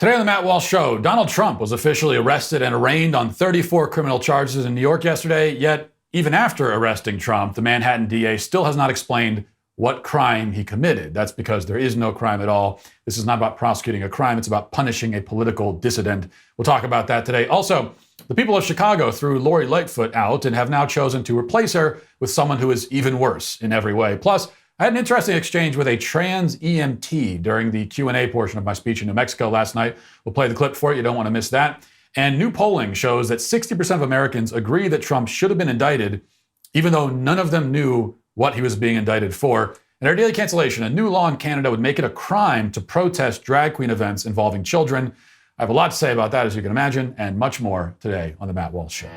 Today on the Matt Walsh Show, Donald Trump was officially arrested and arraigned on 34 criminal charges in New York yesterday, yet even after arresting Trump, the Manhattan DA still has not explained what crime he committed. That's because there is no crime at all. This is not about prosecuting a crime, it's about punishing a political dissident. We'll talk about that today. Also, the people of Chicago threw Lori Lightfoot out and have now chosen to replace her with someone who is even worse in every way. Plus, I had an interesting exchange with a trans EMT during the Q&A portion of my speech in New Mexico last night. We'll play the clip for you. You don't want to miss that. And new polling shows that 60% of Americans agree that Trump should have been indicted, even though none of them knew what he was being indicted for. In our Daily Cancellation, a new law in Canada would make it a crime to protest drag queen events involving children. I have a lot to say about that, as you can imagine, and much more today on The Matt Walsh Show.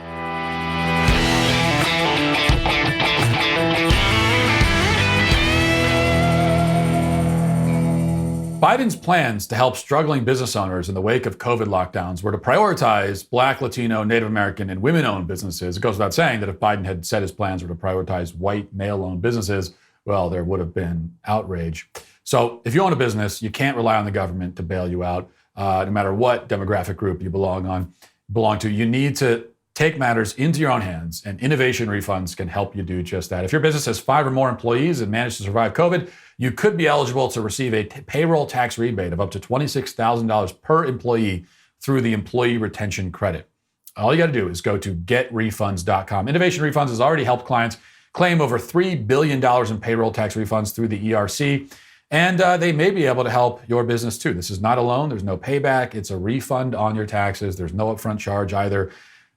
Biden's plans to help struggling business owners in the wake of COVID lockdowns were to prioritize Black, Latino, Native American, and women-owned businesses. It goes without saying that if Biden had said his plans were to prioritize white, male-owned businesses, well, there would have been outrage. So if you own a business, you can't rely on the government to bail you out, no matter what demographic group you belong to. You need to take matters into your own hands, and innovation refunds can help you do just that. If your business has 5 or more employees and managed to survive COVID, you could be eligible to receive a payroll tax rebate of up to $26,000 per employee through the Employee Retention Credit. All you got to do is go to getrefunds.com. Innovation Refunds has already helped clients claim over $3 billion in payroll tax refunds through the ERC, and they may be able to help your business too. This is not a loan. There's no payback. It's a refund on your taxes. There's no upfront charge either.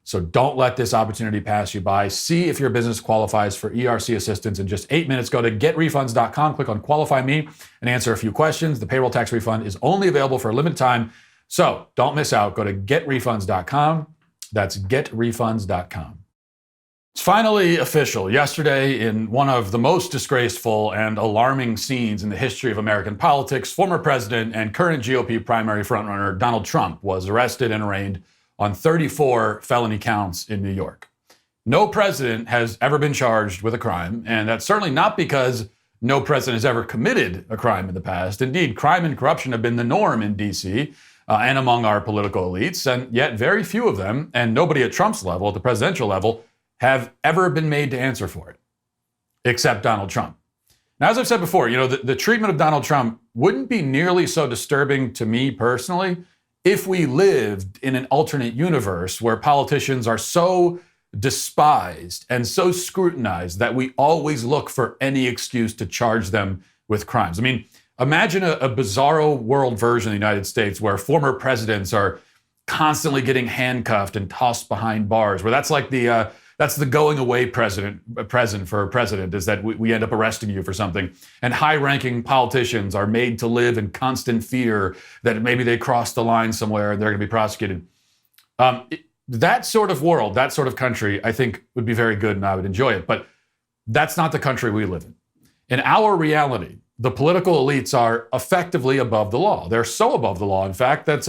So don't let this opportunity pass you by. See if your business qualifies for ERC assistance in just 8 minutes. Go to getrefunds.com, click on Qualify Me, and answer a few questions. The payroll tax refund is only available for a limited time, so don't miss out. Go to getrefunds.com. That's getrefunds.com. It's finally official. Yesterday, in one of the most disgraceful and alarming scenes in the history of American politics, former president and current GOP primary frontrunner Donald Trump was arrested and arraigned on 34 felony counts in New York. No president has ever been charged with a crime, and that's certainly not because no president has ever committed a crime in the past. Indeed, crime and corruption have been the norm in D.C. And among our political elites, and yet very few of them, and nobody at Trump's level, at the presidential level, have ever been made to answer for it, except Donald Trump. Now, as I've said before, the treatment of Donald Trump wouldn't be nearly so disturbing to me personally if we lived in an alternate universe where politicians are so despised and so scrutinized that we always look for any excuse to charge them with crimes. I mean, imagine a bizarro world version of the United States where former presidents are constantly getting handcuffed and tossed behind bars, where that's like that's the going away present for a president, is that we end up arresting you for something. And high-ranking politicians are made to live in constant fear that maybe they crossed the line somewhere and they're going to be prosecuted. That sort of world, that sort of country, I think would be very good and I would enjoy it. But that's not the country we live in. In our reality, the political elites are effectively above the law. They're so above the law, in fact, that's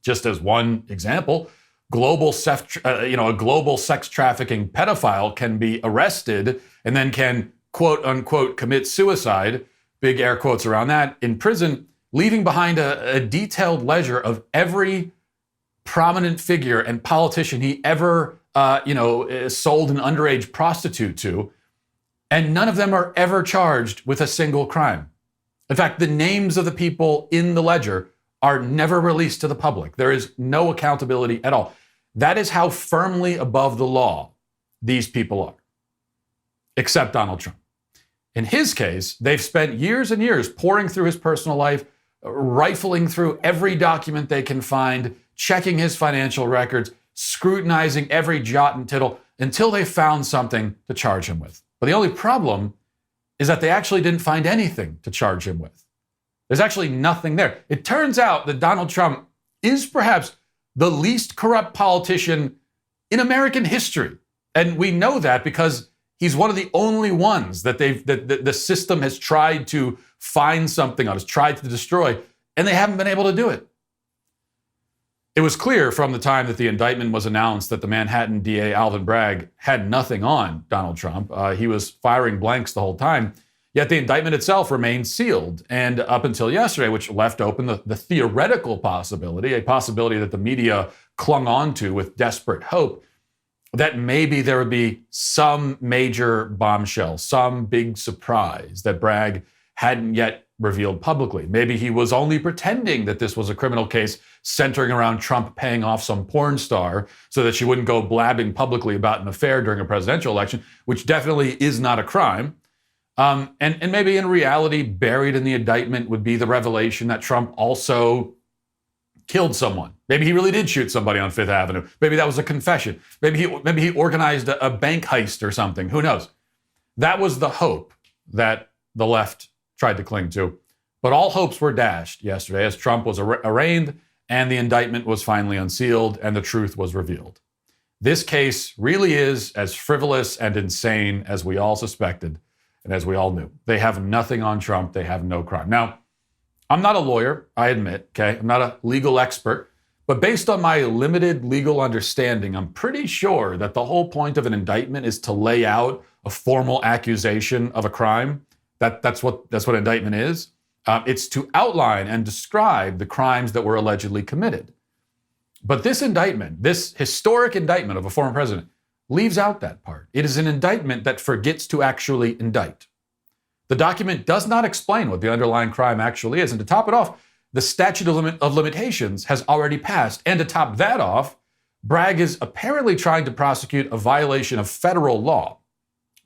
just as one example, a global sex trafficking pedophile can be arrested and then can, quote unquote, commit suicide, big air quotes around that, in prison, leaving behind a detailed ledger of every prominent figure and politician he ever, sold an underage prostitute to. And none of them are ever charged with a single crime. In fact, the names of the people in the ledger are never released to the public. There is no accountability at all. That is how firmly above the law these people are, except Donald Trump. In his case, they've spent years and years poring through his personal life, rifling through every document they can find, checking his financial records, scrutinizing every jot and tittle until they found something to charge him with. But the only problem is that they actually didn't find anything to charge him with. There's actually nothing there. It turns out that Donald Trump is perhaps the least corrupt politician in American history. And we know that because he's one of the only ones that the system has tried to find something on, has tried to destroy, and they haven't been able to do it. It was clear from the time that the indictment was announced that the Manhattan DA, Alvin Bragg, had nothing on Donald Trump. He was firing blanks the whole time. Yet the indictment itself remained sealed. And up until yesterday, which left open the theoretical possibility, a possibility that the media clung on to with desperate hope, that maybe there would be some major bombshell, some big surprise that Bragg hadn't yet revealed publicly. Maybe he was only pretending that this was a criminal case centering around Trump paying off some porn star so that she wouldn't go blabbing publicly about an affair during a presidential election, which definitely is not a crime. And maybe in reality, buried in the indictment would be the revelation that Trump also killed someone. Maybe he really did shoot somebody on Fifth Avenue. Maybe that was a confession. Maybe he organized a bank heist or something. Who knows? That was the hope that the left tried to cling to. But all hopes were dashed yesterday as Trump was arraigned and the indictment was finally unsealed and the truth was revealed. This case really is as frivolous and insane as we all suspected and as we all knew. They have nothing on Trump. They have no crime. Now, I'm not a lawyer, I admit, okay? I'm not a legal expert, but based on my limited legal understanding, I'm pretty sure that the whole point of an indictment is to lay out a formal accusation of a crime. That's what indictment is. It's to outline and describe the crimes that were allegedly committed. But this indictment, this historic indictment of a former president, leaves out that part. It is an indictment that forgets to actually indict. The document does not explain what the underlying crime actually is. And to top it off, the statute of limitations has already passed. And to top that off, Bragg is apparently trying to prosecute a violation of federal law.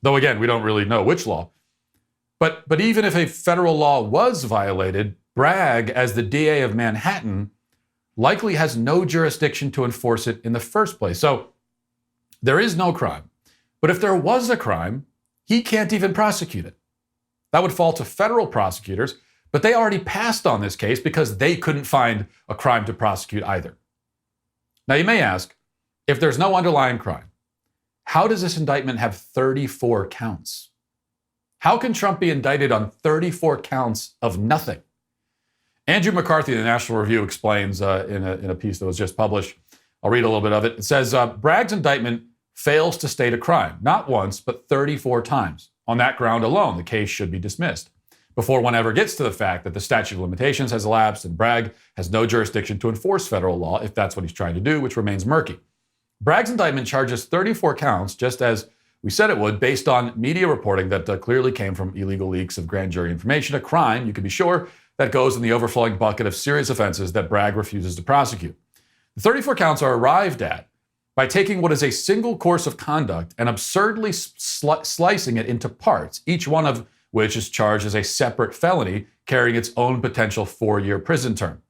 Though again, we don't really know which law. But even if a federal law was violated, Bragg, as the DA of Manhattan, likely has no jurisdiction to enforce it in the first place. So there is no crime. But if there was a crime, he can't even prosecute it. That would fall to federal prosecutors, but they already passed on this case because they couldn't find a crime to prosecute either. Now you may ask, if there's no underlying crime, how does this indictment have 34 counts? How can Trump be indicted on 34 counts of nothing? Andrew McCarthy, the National Review, explains in a piece that was just published. I'll read a little bit of it. It says, Bragg's indictment fails to state a crime, not once, but 34 times. On that ground alone, the case should be dismissed before one ever gets to the fact that the statute of limitations has elapsed and Bragg has no jurisdiction to enforce federal law if that's what he's trying to do, which remains murky. Bragg's indictment charges 34 counts, just as we said it would, based on media reporting that clearly came from illegal leaks of grand jury information, a crime, you can be sure, that goes in the overflowing bucket of serious offenses that Bragg refuses to prosecute. The 34 counts are arrived at by taking what is a single course of conduct and absurdly slicing it into parts, each one of which is charged as a separate felony carrying its own potential 4-year prison term.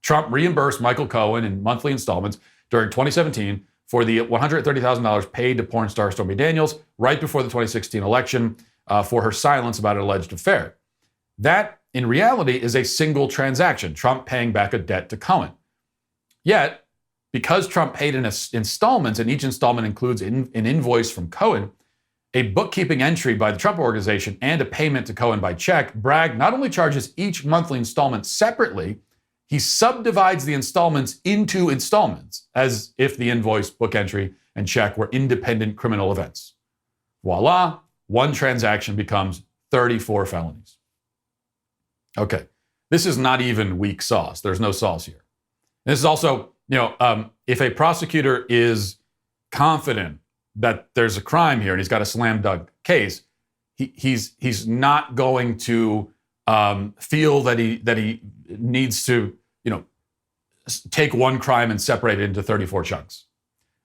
Trump reimbursed Michael Cohen in monthly installments during 2017 for the $130,000 paid to porn star Stormy Daniels right before the 2016 election for her silence about an alleged affair. That, in reality, is a single transaction, Trump paying back a debt to Cohen. Yet, because Trump paid in installments, and each installment includes an invoice from Cohen, a bookkeeping entry by the Trump Organization, and a payment to Cohen by check, Bragg not only charges each monthly installment separately, he subdivides the installments into installments, as if the invoice, book entry, and check were independent criminal events. Voila, one transaction becomes 34 felonies. Okay, this is not even weak sauce. There's no sauce here. And this is also, if a prosecutor is confident that there's a crime here and he's got a slam dunk case, he's not going to feel that he needs to take one crime and separate it into 34 chunks.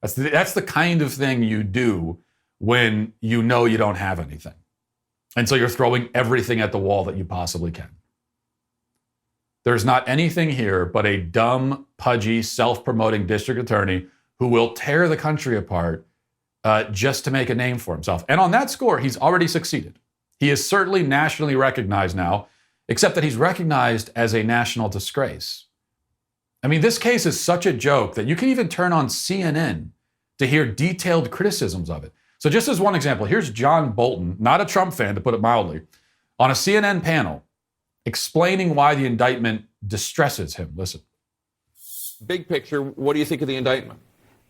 That's the kind of thing you do when you know you don't have anything, and so you're throwing everything at the wall that you possibly can. There's not anything here but a dumb, pudgy, self-promoting district attorney who will tear the country apart just to make a name for himself. And on that score, he's already succeeded. He is certainly nationally recognized now, except that he's recognized as a national disgrace. I mean, this case is such a joke that you can even turn on CNN to hear detailed criticisms of it. So just as one example, here's John Bolton, not a Trump fan, to put it mildly, on a CNN panel, explaining why the indictment distresses him. Listen. Big picture, what do you think of the indictment?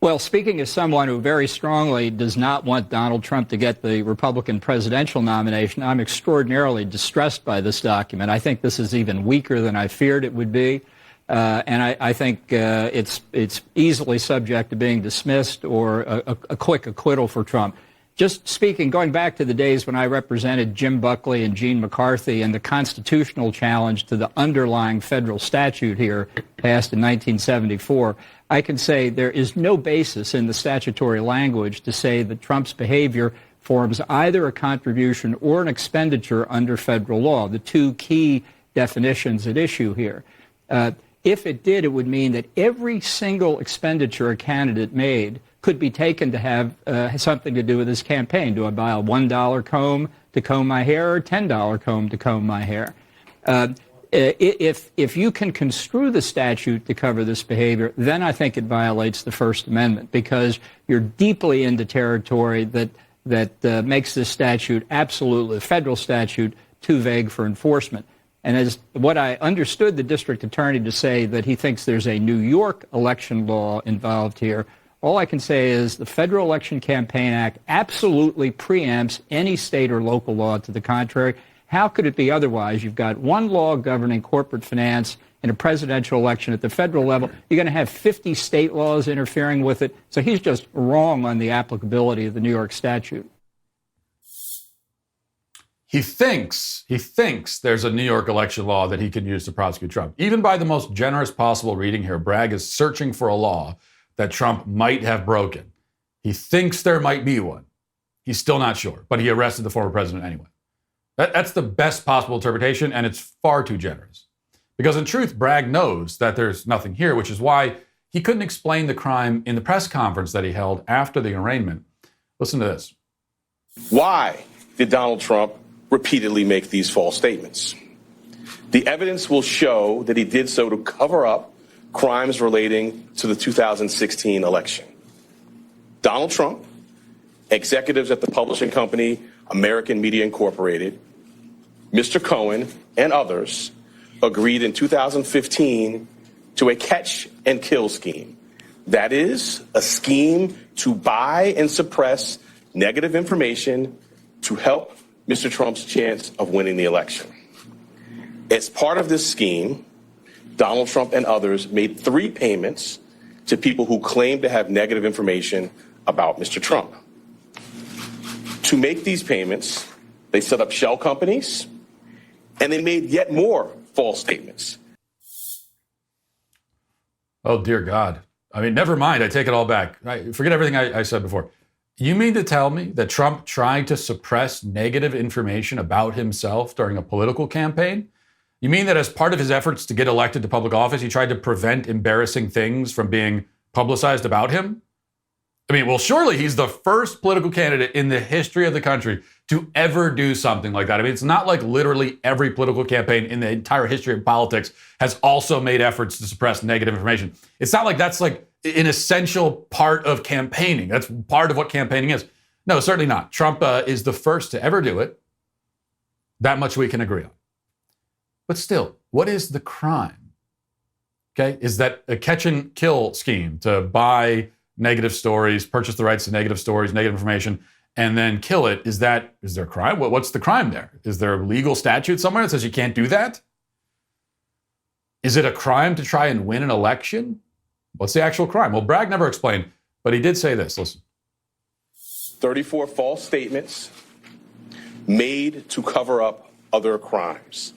Well, speaking as someone who very strongly does not want Donald Trump to get the Republican presidential nomination, I'm extraordinarily distressed by this document. I think this is even weaker than I feared it would be. And I think it's easily subject to being dismissed or a quick acquittal for Trump. Just speaking, going back to the days when I represented Jim Buckley and Gene McCarthy and the constitutional challenge to the underlying federal statute here passed in 1974, I can say there is no basis in the statutory language to say that Trump's behavior forms either a contribution or an expenditure under federal law, the two key definitions at issue here. If it did, it would mean that every single expenditure a candidate made could be taken to have something to do with his campaign. Do I buy a $1 comb to comb my hair or a $10 comb to comb my hair? If you can construe the statute to cover this behavior, then I think it violates the First Amendment, because you're deeply into territory that makes this statute, absolutely, federal statute, too vague for enforcement. And as what I understood the district attorney to say, that he thinks there's a New York election law involved here, all I can say is the Federal Election Campaign Act absolutely preempts any state or local law to the contrary. How could it be otherwise? You've got one law governing corporate finance in a presidential election at the federal level. You're going to have 50 state laws interfering with it. So he's just wrong on the applicability of the New York statute. He thinks there's a New York election law that he can use to prosecute Trump. Even by the most generous possible reading here, Bragg is searching for a law that Trump might have broken. He thinks there might be one. He's still not sure, but he arrested the former president anyway. That's the best possible interpretation, and it's far too generous. Because in truth, Bragg knows that there's nothing here, which is why he couldn't explain the crime in the press conference that he held after the arraignment. Listen to this. Why did Donald Trump repeatedly make these false statements? The evidence will show that he did so to cover up crimes relating to the 2016 election. Donald Trump, executives at the publishing company American Media Incorporated, Mr. Cohen, and others agreed in 2015 to a catch and kill scheme. That is, a scheme to buy and suppress negative information to help Mr. Trump's chance of winning the election. As part of this scheme, Donald Trump and others made 3 payments to people who claimed to have negative information about Mr. Trump. To make these payments, they set up shell companies, and they made yet more false statements. Oh, dear God. I mean, never mind. I take it all back. Forget everything I said before. You mean to tell me that Trump tried to suppress negative information about himself during a political campaign? You mean that as part of his efforts to get elected to public office, he tried to prevent embarrassing things from being publicized about him? I mean, well, surely he's the first political candidate in the history of the country to ever do something like that. I mean, it's not like literally every political campaign in the entire history of politics has also made efforts to suppress negative information. It's not like that's like an essential part of campaigning. That's part of what campaigning is. No, certainly not. Trump is the first to ever do it. That much we can agree on. But still, what is the crime? Okay, is that a catch and kill scheme to buy negative stories, purchase the rights to negative stories, negative information, and then kill it? Is there a crime? What's the crime there? Is there a legal statute somewhere that says you can't do that? Is it a crime to try and win an election? What's the actual crime? Well, Bragg never explained, but he did say this. Listen. 34 false statements made to cover up other crimes.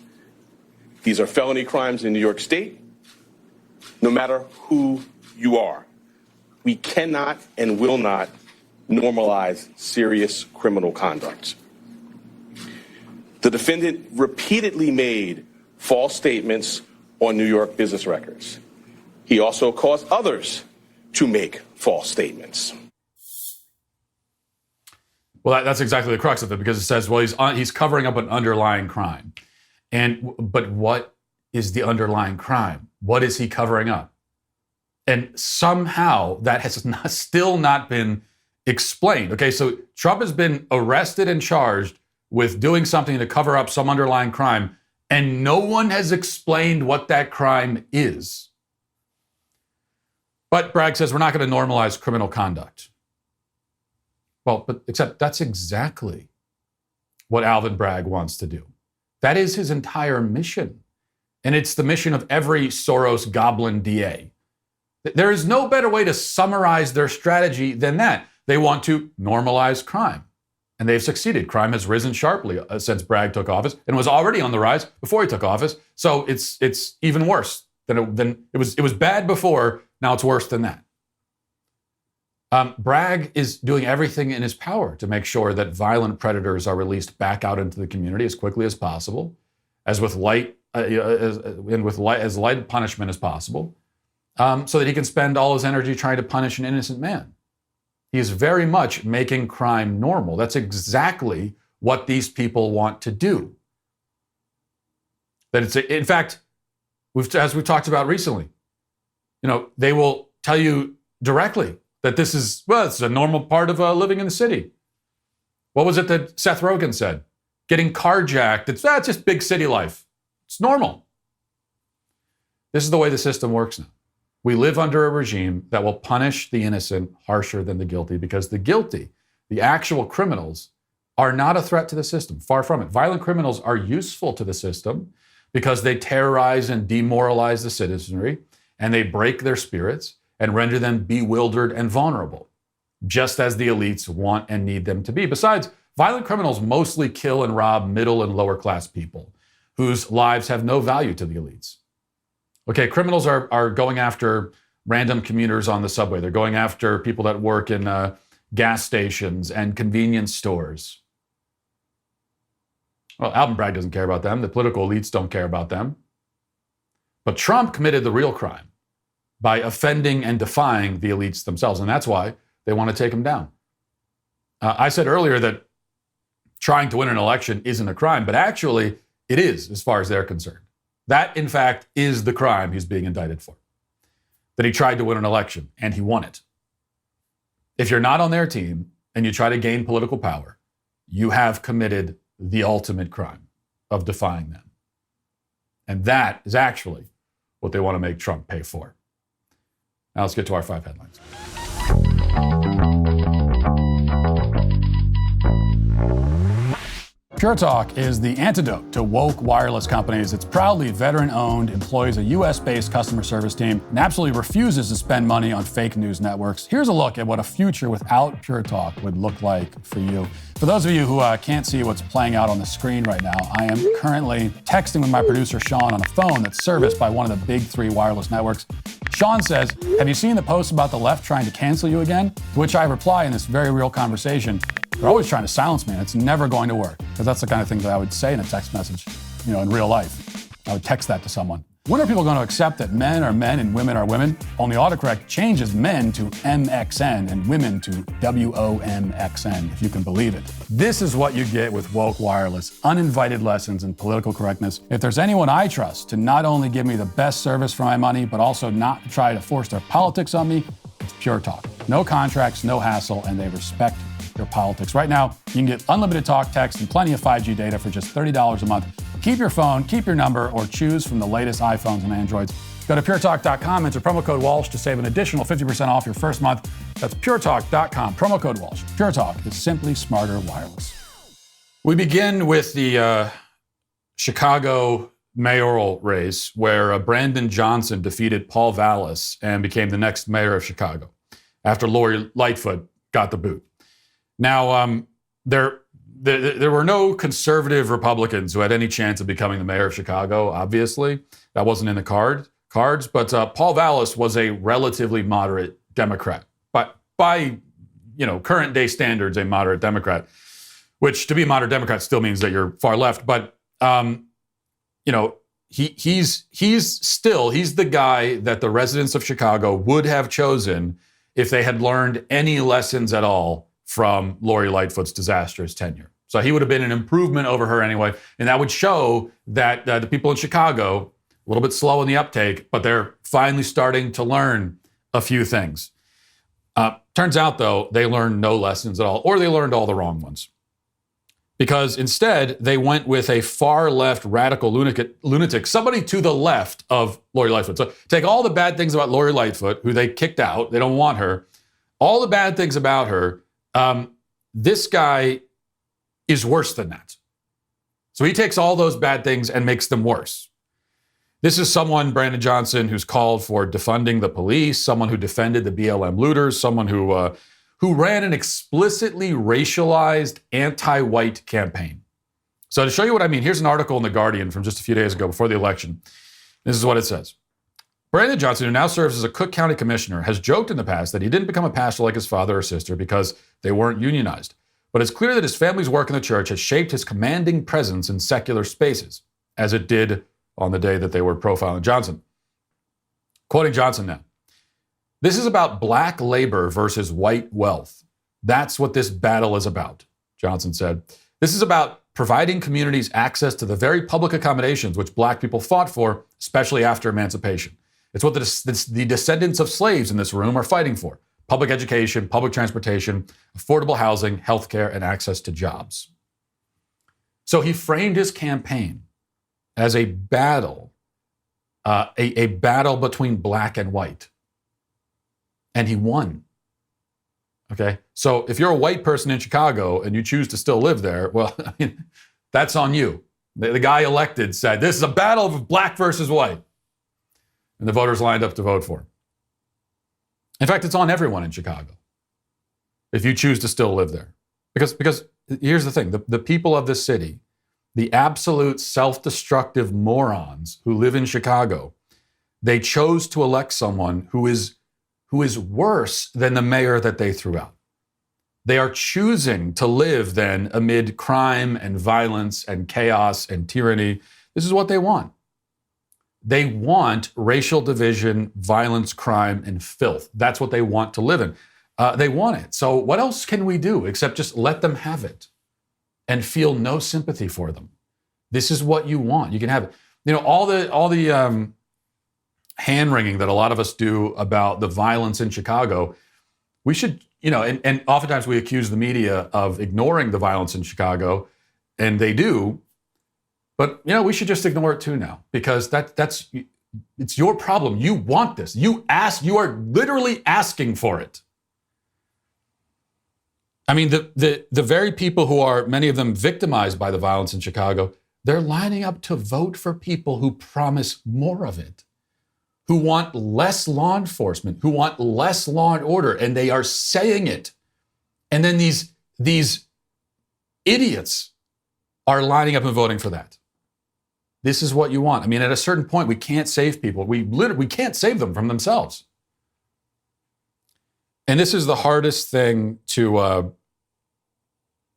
These are felony crimes in New York State, no matter who you are. We cannot and will not normalize serious criminal conduct. The defendant repeatedly made false statements on New York business records. He also caused others to make false statements. Well, that's exactly the crux of it, because it says, well, he's covering up an underlying crime. But what is the underlying crime? What is he covering up? And somehow that has still not been explained. Okay, so Trump has been arrested and charged with doing something to cover up some underlying crime, and no one has explained what that crime is. But Bragg says we're not going to normalize criminal conduct. Well, but except that's exactly what Alvin Bragg wants to do. That is his entire mission. And it's the mission of every Soros goblin DA. There is no better way to summarize their strategy than that. They want to normalize crime. And they've succeeded. Crime has risen sharply since Bragg took office and was already on the rise before he took office. So it's even worse than it was. It was bad before. Now it's worse than that. Bragg is doing everything in his power to make sure that violent predators are released back out into the community as quickly as possible, as light punishment as possible, so that he can spend all his energy trying to punish an innocent man. He is very much making crime normal. That's exactly what these people want to do. That it's, in fact, as we've talked about recently, they will tell you directly that this is, it's a normal part of living in the city. What was it that Seth Rogen said? Getting carjacked, it's just big city life. It's normal. This is the way the system works now. We live under a regime that will punish the innocent harsher than the guilty, because the guilty, the actual criminals, are not a threat to the system. Far from it. Violent criminals are useful to the system because they terrorize and demoralize the citizenry, and they break their spirits and render them bewildered and vulnerable, just as the elites want and need them to be. Besides, violent criminals mostly kill and rob middle and lower class people whose lives have no value to the elites. Okay, criminals are going after random commuters on the subway. They're going after people that work in gas stations and convenience stores. Well, Alvin Bragg doesn't care about them. The political elites don't care about them. But Trump committed the real crime by offending and defying the elites themselves. And that's why they want to take him down. I said earlier that trying to win an election isn't a crime, but actually it is, as far as they're concerned. That, in fact, is the crime he's being indicted for. That he tried to win an election, and he won it. If you're not on their team and you try to gain political power, you have committed the ultimate crime of defying them. And that is actually what they want to make Trump pay for. Now let's get to our 5 headlines. Pure Talk is the antidote to woke wireless companies. It's proudly veteran-owned, employs a U.S.-based customer service team, and absolutely refuses to spend money on fake news networks. Here's a look at what a future without Pure Talk would look like for you. For those of you who can't see what's playing out on the screen right now, I am currently texting with my producer, Sean, on a phone that's serviced by one of the big 3 wireless networks. Sean says, "Have you seen the post about the left trying to cancel you again?" To which I reply in this very real conversation, "They're always trying to silence me, and it's never going to work." Because that's the kind of thing that I would say in a text message, in real life. I would text that to someone. When are people going to accept that men are men and women are women? Only autocorrect changes men to MXN and women to WOMXN, if you can believe it. This is what you get with woke wireless, uninvited lessons in political correctness. If there's anyone I trust to not only give me the best service for my money, but also not try to force their politics on me, it's Pure Talk. No contracts, no hassle, and they respect your politics. Right now, you can get unlimited talk, text, and plenty of 5G data for just $30 a month. Keep your phone, keep your number, or choose from the latest iPhones and Androids. Go to puretalk.com, enter promo code Walsh to save an additional 50% off your first month. That's puretalk.com, promo code Walsh. Pure Talk is simply smarter wireless. We begin with the Chicago mayoral race, where Brandon Johnson defeated Paul Vallis and became the next mayor of Chicago after Lori Lightfoot got the boot. Now, there were no conservative Republicans who had any chance of becoming the mayor of Chicago, obviously. That wasn't in the cards. But Paul Vallis was a relatively moderate Democrat. But by current day standards, a moderate Democrat, which to be a moderate Democrat still means that you're far left. But, he's the guy that the residents of Chicago would have chosen if they had learned any lessons at all from Lori Lightfoot's disastrous tenure. So he would have been an improvement over her anyway. And that would show that the people in Chicago, a little bit slow in the uptake, but they're finally starting to learn a few things. Turns out, though, they learned no lessons at all, or they learned all the wrong ones. Because instead, they went with a far-left radical lunatic, somebody to the left of Lori Lightfoot. So take all the bad things about Lori Lightfoot, who they kicked out, they don't want her, all the bad things about her, this guy is worse than that. So he takes all those bad things and makes them worse. This is someone, Brandon Johnson, who's called for defunding the police, someone who defended the BLM looters, someone who ran an explicitly racialized anti-white campaign. So to show you what I mean, here's an article in The Guardian from just a few days ago before the election. This is what it says. Brandon Johnson, who now serves as a Cook County commissioner, has joked in the past that he didn't become a pastor like his father or sister because they weren't unionized. But it's clear that his family's work in the church has shaped his commanding presence in secular spaces, as it did on the day that they were profiling Johnson. Quoting Johnson now. This is about black labor versus white wealth. That's what this battle is about, Johnson said. This is about providing communities access to the very public accommodations which black people fought for, especially after emancipation. It's what the descendants of slaves in this room are fighting for. Public education, public transportation, affordable housing, healthcare, and access to jobs. So he framed his campaign as a battle, a battle between black and white. And he won. Okay? So if you're a white person in Chicago and you choose to still live there, well, I mean, that's on you. The guy elected said, this is a battle of black versus white. And the voters lined up to vote for him. In fact, it's on everyone in Chicago if you choose to still live there. Because here's the thing, the people of this city, the absolute self-destructive morons who live in Chicago, they chose to elect someone who is worse than the mayor that they threw out. They are choosing to live then amid crime and violence and chaos and tyranny. This is what they want. They want racial division, violence, crime, and filth. That's what they want to live in. They want it. So what else can we do except just let them have it and feel no sympathy for them? This is what you want. You can have it. You know, all the hand-wringing that a lot of us do about the violence in Chicago, we should, you know, and oftentimes we accuse the media of ignoring the violence in Chicago, and they do. But, you know, we should just ignore it too now, because it's your problem. You want this. You are literally asking for it. I mean, the very people who are, many of them victimized by the violence in Chicago, they're lining up to vote for people who promise more of it, who want less law enforcement, who want less law and order, and they are saying it. And then these idiots are lining up and voting for that. This is what you want. I mean, at a certain point, we can't save people. We can't save them from themselves. And this is the hardest thing to,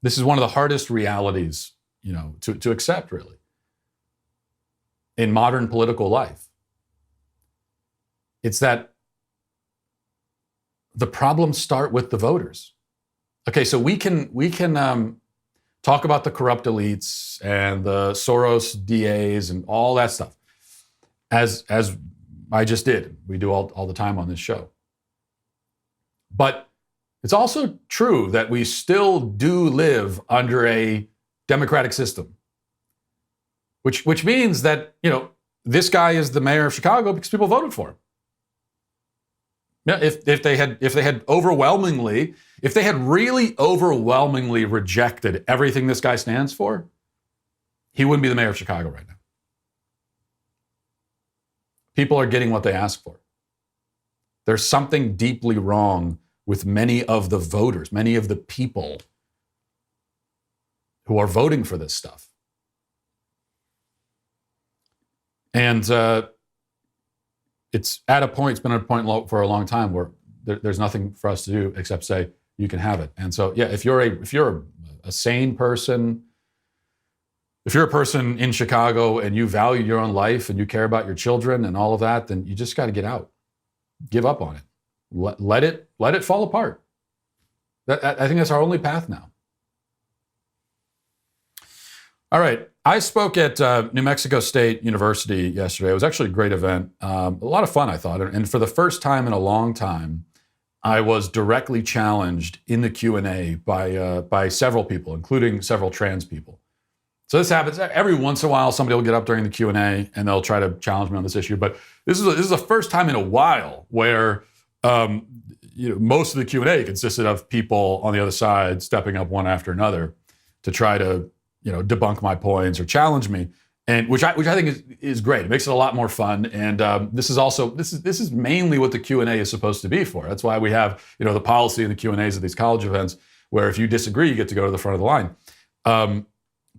this is one of the hardest realities, you know, to accept, really, in modern political life. It's that the problems start with the voters. Okay, so we can talk about the corrupt elites and the Soros DAs and all that stuff, as I just did. We do all the time on this show. But it's also true that we still do live under a democratic system, which means that, you know, this guy is the mayor of Chicago because people voted for him. Yeah, if they had really overwhelmingly rejected everything this guy stands for, he wouldn't be the mayor of Chicago right now. People are getting what they ask for. There's something deeply wrong with many of the voters, many of the people who are voting for this stuff. And it's at a point, it's been at a point for a long time where there's nothing for us to do except say, you can have it. And so, yeah, if you're a sane person, if you're a person in Chicago and you value your own life and you care about your children and all of that, then you just got to get out. Give up on it. Let it fall apart. I think that's our only path now. All right. I spoke at New Mexico State University yesterday. It was actually a great event. A lot of fun, I thought. And for the first time in a long time, I was directly challenged in the Q&A by several people, including several trans people. So this happens every once in a while. Somebody will get up during the Q&A and they'll try to challenge me on this issue. But this is the first time in a while where most of the Q&A consisted of people on the other side stepping up one after another to try to debunk my points or challenge me, and which I think is great. It makes it a lot more fun. And this is mainly what the Q&A is supposed to be for. That's why we have the policy and the Q&As at these college events, where if you disagree, you get to go to the front of the line.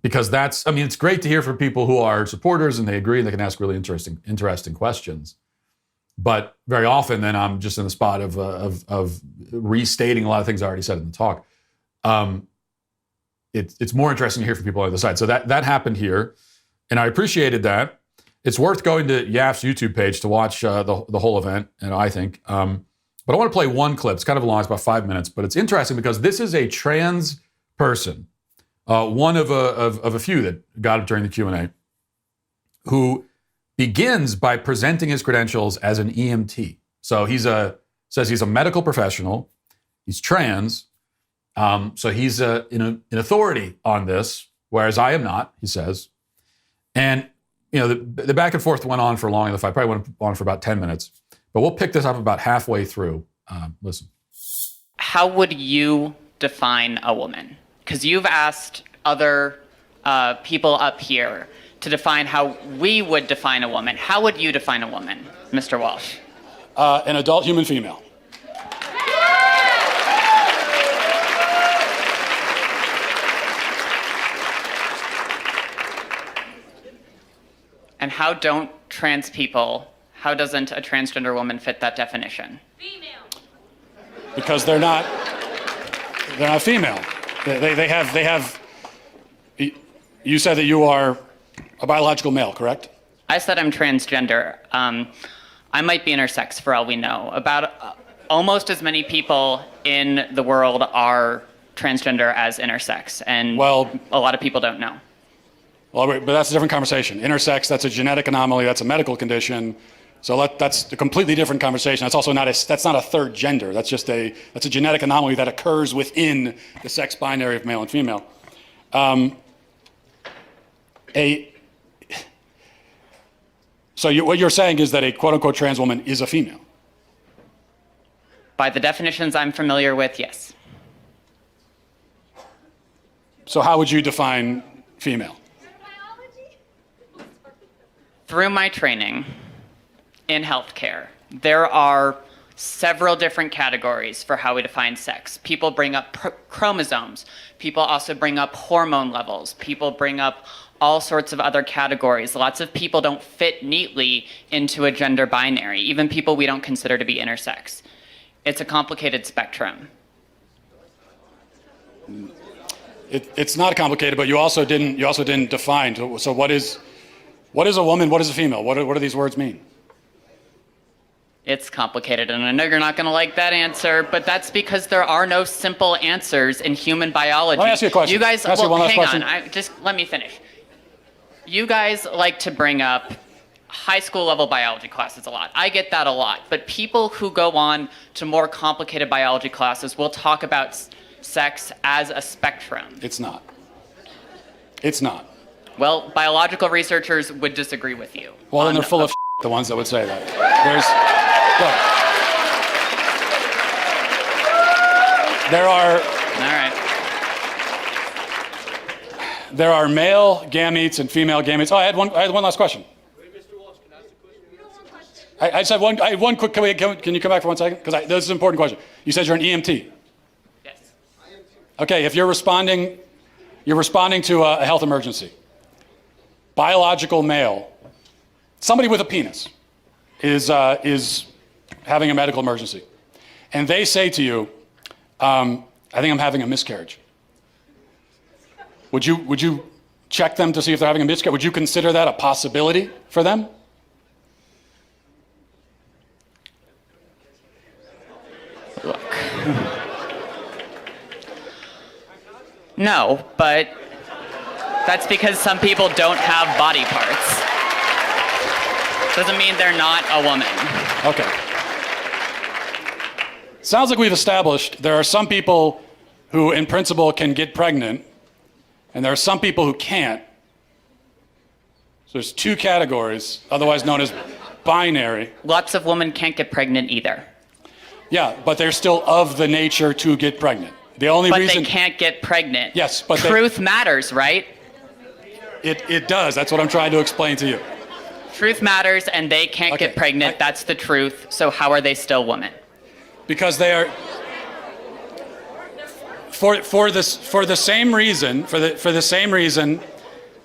Because it's great to hear from people who are supporters and they agree and they can ask really interesting questions. But very often then I'm just in the spot of restating a lot of things I already said in the talk. It's more interesting to hear from people on the other side. So that happened here, and I appreciated that. It's worth going to Yaf's YouTube page to watch the whole event, and I think. But I want to play one clip. It's kind of long, it's about 5 minutes, but it's interesting because this is a trans person, one of a few that got up during the Q&A, who begins by presenting his credentials as an EMT. So says he's a medical professional, he's trans, so he's in authority on this, whereas I am not, he says. And the back and forth went on for long in the fight, probably went on for about 10 minutes. But we'll pick this up about halfway through. Listen. How would you define a woman? Because you've asked other people up here to define how we would define a woman. How would you define a woman, Mr. Walsh? An adult human female. And how doesn't a transgender woman fit that definition? Female. Because they're not female. They have. You said that you are a biological male, correct? I said I'm transgender. I might be intersex for all we know. About almost as many people in the world are transgender as intersex, and a lot of people don't know. Well, but that's a different conversation. Intersex, that's a genetic anomaly, that's a medical condition. So that's a completely different conversation. That's also not a third gender. That's a genetic anomaly that occurs within the sex binary of male and female. What you're saying is that a quote-unquote trans woman is a female? By the definitions I'm familiar with, yes. So how would you define female? Through my training in healthcare, there are several different categories for how we define sex. People bring up chromosomes. People also bring up hormone levels. People bring up all sorts of other categories. Lots of people don't fit neatly into a gender binary, even people we don't consider to be intersex. It's a complicated spectrum. It's not complicated, but you also didn't define. So what is a woman? What is a female? What do these words mean? It's complicated, and I know you're not going to like that answer, but that's because there are no simple answers in human biology. Let me ask you a question. You guys, Can I ask you one last question? on. Just let me finish. You guys like to bring up high school level biology classes a lot. I get that a lot, but people who go on to more complicated biology classes will talk about sex as a spectrum. It's not. It's not. Well, biological researchers would disagree with you. Well, then they're full of the ones that would say that. There are male gametes and female gametes. Oh, I had one last question. Mr. Walsh, can I ask a question? I just had one quick. Can you come back for 1 second? Because this is an important question. You said you're an EMT. Yes. Okay, if you're responding to a health emergency. Biological male, somebody with a penis, is having a medical emergency, and they say to you, "I think I'm having a miscarriage." Would you check them to see if they're having a miscarriage? Would you consider that a possibility for them? Look. No, but that's because some people don't have body parts. Doesn't mean they're not a woman. Okay. Sounds like we've established there are some people who, in principle, can get pregnant, and there are some people who can't. So there's two categories, otherwise known as binary. Lots of women can't get pregnant either. Yeah, but they're still of the nature to get pregnant. The only But reason they can't get pregnant. Yes, but truth matters, right? it does. That's what I'm trying to explain to you. Truth matters, and they can't get pregnant. That's the truth. So how are they still women? Because they are for the same reason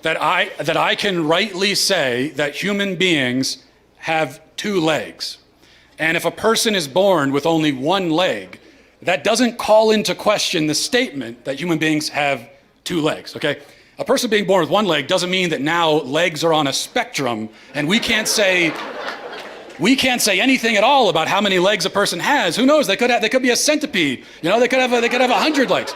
that I can rightly say that human beings have two legs. And if a person is born with only one leg, that doesn't call into question the statement that human beings have two legs, okay? A person being born with one leg doesn't mean that now legs are on a spectrum and we can't say anything at all about how many legs a person has. Who knows? They could be a centipede. You know, they could have 100 legs.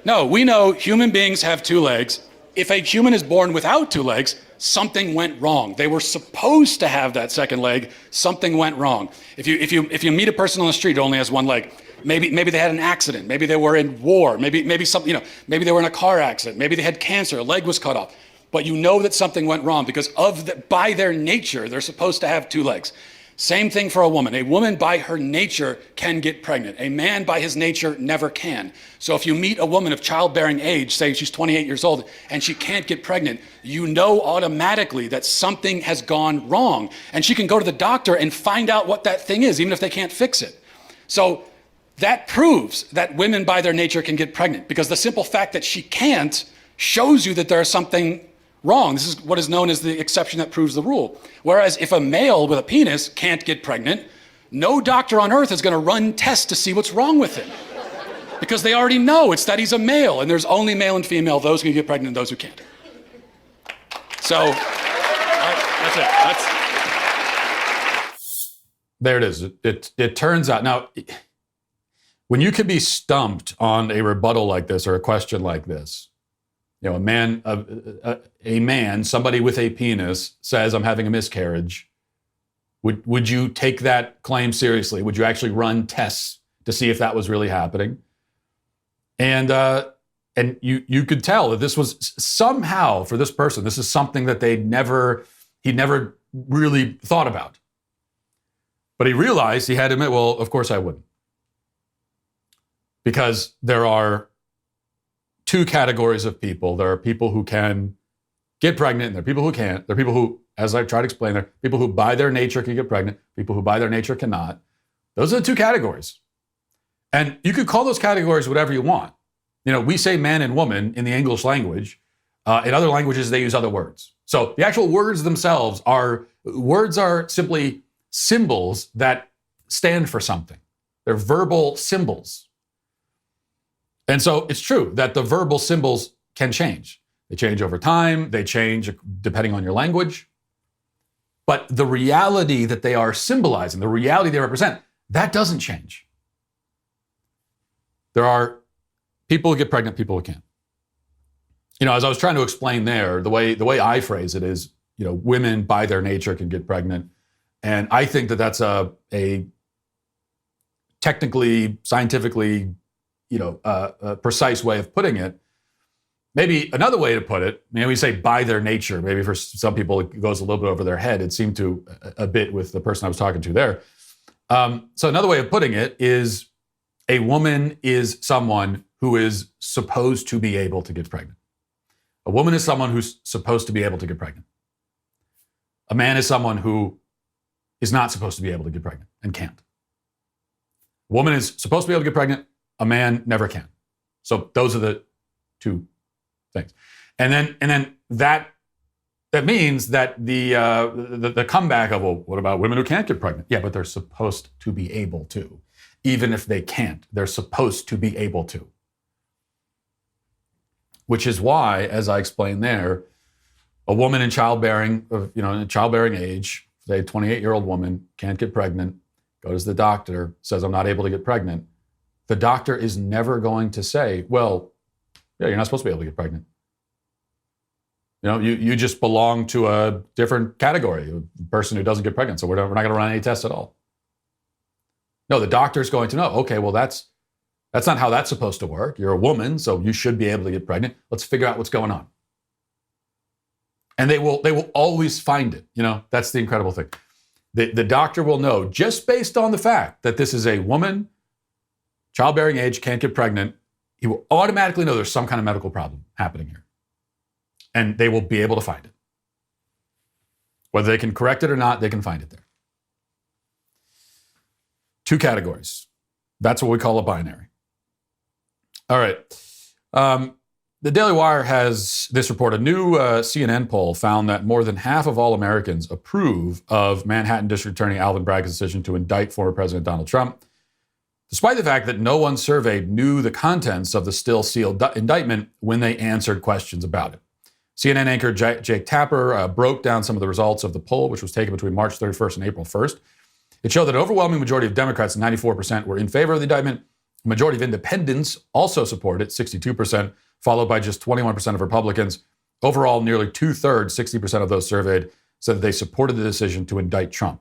No, we know human beings have two legs. If a human is born without two legs, something went wrong. They were supposed to have that second leg. Something went wrong. If you meet a person on the street who only has one leg, maybe they had an accident. Maybe they were in war. Maybe something, you know, maybe they were in a car accident. Maybe they had cancer. A leg was cut off. But you know that something went wrong because by their nature, they're supposed to have two legs. Same thing for a woman. A woman by her nature can get pregnant. A man by his nature never can. So if you meet a woman of childbearing age, say she's 28 years old, and she can't get pregnant, you know automatically that something has gone wrong. And she can go to the doctor and find out what that thing is, even if they can't fix it. So that proves that women by their nature can get pregnant, because the simple fact that she can't shows you that there's something wrong. This is what is known as the exception that proves the rule. Whereas if a male with a penis can't get pregnant, no doctor on earth is going to run tests to see what's wrong with him. Because they already know it's that he's a male, and there's only male and female, those who can get pregnant and those who can't. So, that's it. There it is. It turns out, now, when you can be stumped on a rebuttal like this or a question like this, you know, a man, somebody with a penis says, I'm having a miscarriage. Would you take that claim seriously? Would you actually run tests to see if that was really happening? And you could tell that this was somehow, for this person, this is something that he never really thought about. But he realized he had to admit, well, of course I wouldn't. Because there are two categories of people. There are people who can get pregnant, and there are people who can't. There are people who, as I try to explain, there are people who by their nature can get pregnant, people who by their nature cannot. Those are the two categories. And you could call those categories whatever you want. You know, we say man and woman in the English language. In other languages, they use other words. So the actual words themselves are simply symbols that stand for something. They're verbal symbols. And so it's true that the verbal symbols can change. They change over time. They change depending on your language. But the reality that they are symbolizing, the reality they represent, that doesn't change. There are people who get pregnant, people who can't. You know, as I was trying to explain there, the way I phrase it is, you know, women by their nature can get pregnant. And I think that that's a technically, scientifically, a precise way of putting it. Maybe another way to put it, we say by their nature. Maybe for some people it goes a little bit over their head. It seemed to a bit with the person I was talking to there. So another way of putting it is a woman is someone who is supposed to be able to get pregnant. A woman is someone who's supposed to be able to get pregnant. A man is someone who is not supposed to be able to get pregnant and can't. A woman is supposed to be able to get pregnant. A man never can. So those are the two things. And then that means that the comeback of, well, what about women who can't get pregnant? Yeah, but they're supposed to be able to. Even if they can't, they're supposed to be able to. Which is why, as I explained there, a woman in childbearing age, say a 28-year-old woman, can't get pregnant, goes to the doctor, says, I'm not able to get pregnant. The doctor is never going to say, well, yeah, you're not supposed to be able to get pregnant. You just belong to a different category, a person who doesn't get pregnant, so we're not going to run any tests at all. No, the doctor's going to know, okay, well, that's not how that's supposed to work. You're a woman, so you should be able to get pregnant. Let's figure out what's going on. And they will always find it. That's the incredible thing. The doctor will know, just based on the fact that this is a woman, childbearing age, can't get pregnant, he will automatically know there's some kind of medical problem happening here. And they will be able to find it. Whether they can correct it or not, they can find it there. 2 categories. That's what we call a binary. All right. The Daily Wire has this report. A new CNN poll found that more than half of all Americans approve of Manhattan District Attorney Alvin Bragg's decision to indict former President Donald Trump, despite the fact that no one surveyed knew the contents of the still sealed indictment when they answered questions about it. CNN anchor Jake Tapper broke down some of the results of the poll, which was taken between March 31st and April 1st. It showed that an overwhelming majority of Democrats, 94%, were in favor of the indictment. A majority of independents also supported it, 62%, followed by just 21% of Republicans. Overall, nearly 2/3, 60% of those surveyed, said that they supported the decision to indict Trump.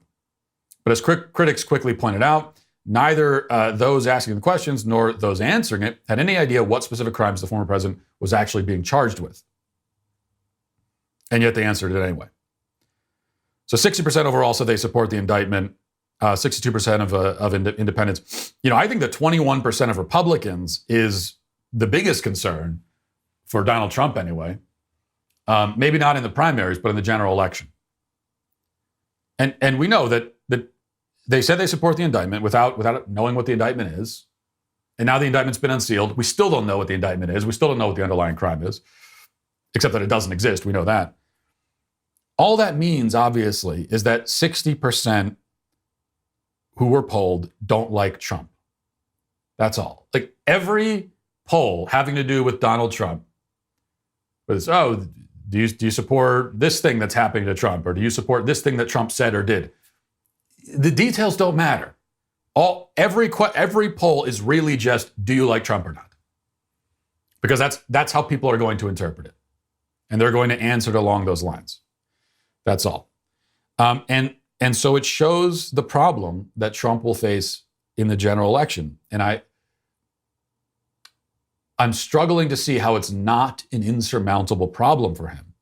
But as critics quickly pointed out, neither those asking the questions nor those answering it had any idea what specific crimes the former president was actually being charged with. And yet they answered it anyway. So 60% overall said they support the indictment. 62% of independents. I think that 21% of Republicans is the biggest concern for Donald Trump anyway. Maybe not in the primaries, but in the general election. And we know that they said they support the indictment without knowing what the indictment is. And now the indictment's been unsealed. We still don't know what the indictment is. We still don't know what the underlying crime is, except that it doesn't exist. We know that. All that means, obviously, is that 60% who were polled don't like Trump. That's all. Like every poll having to do with Donald Trump was, do you support this thing that's happening to Trump? Or do you support this thing that Trump said or did? The details don't matter. Every poll is really just, do you like Trump or not? Because that's how people are going to interpret it. And they're going to answer it along those lines. That's all. And so it shows the problem that Trump will face in the general election. And I'm struggling to see how it's not an insurmountable problem for him.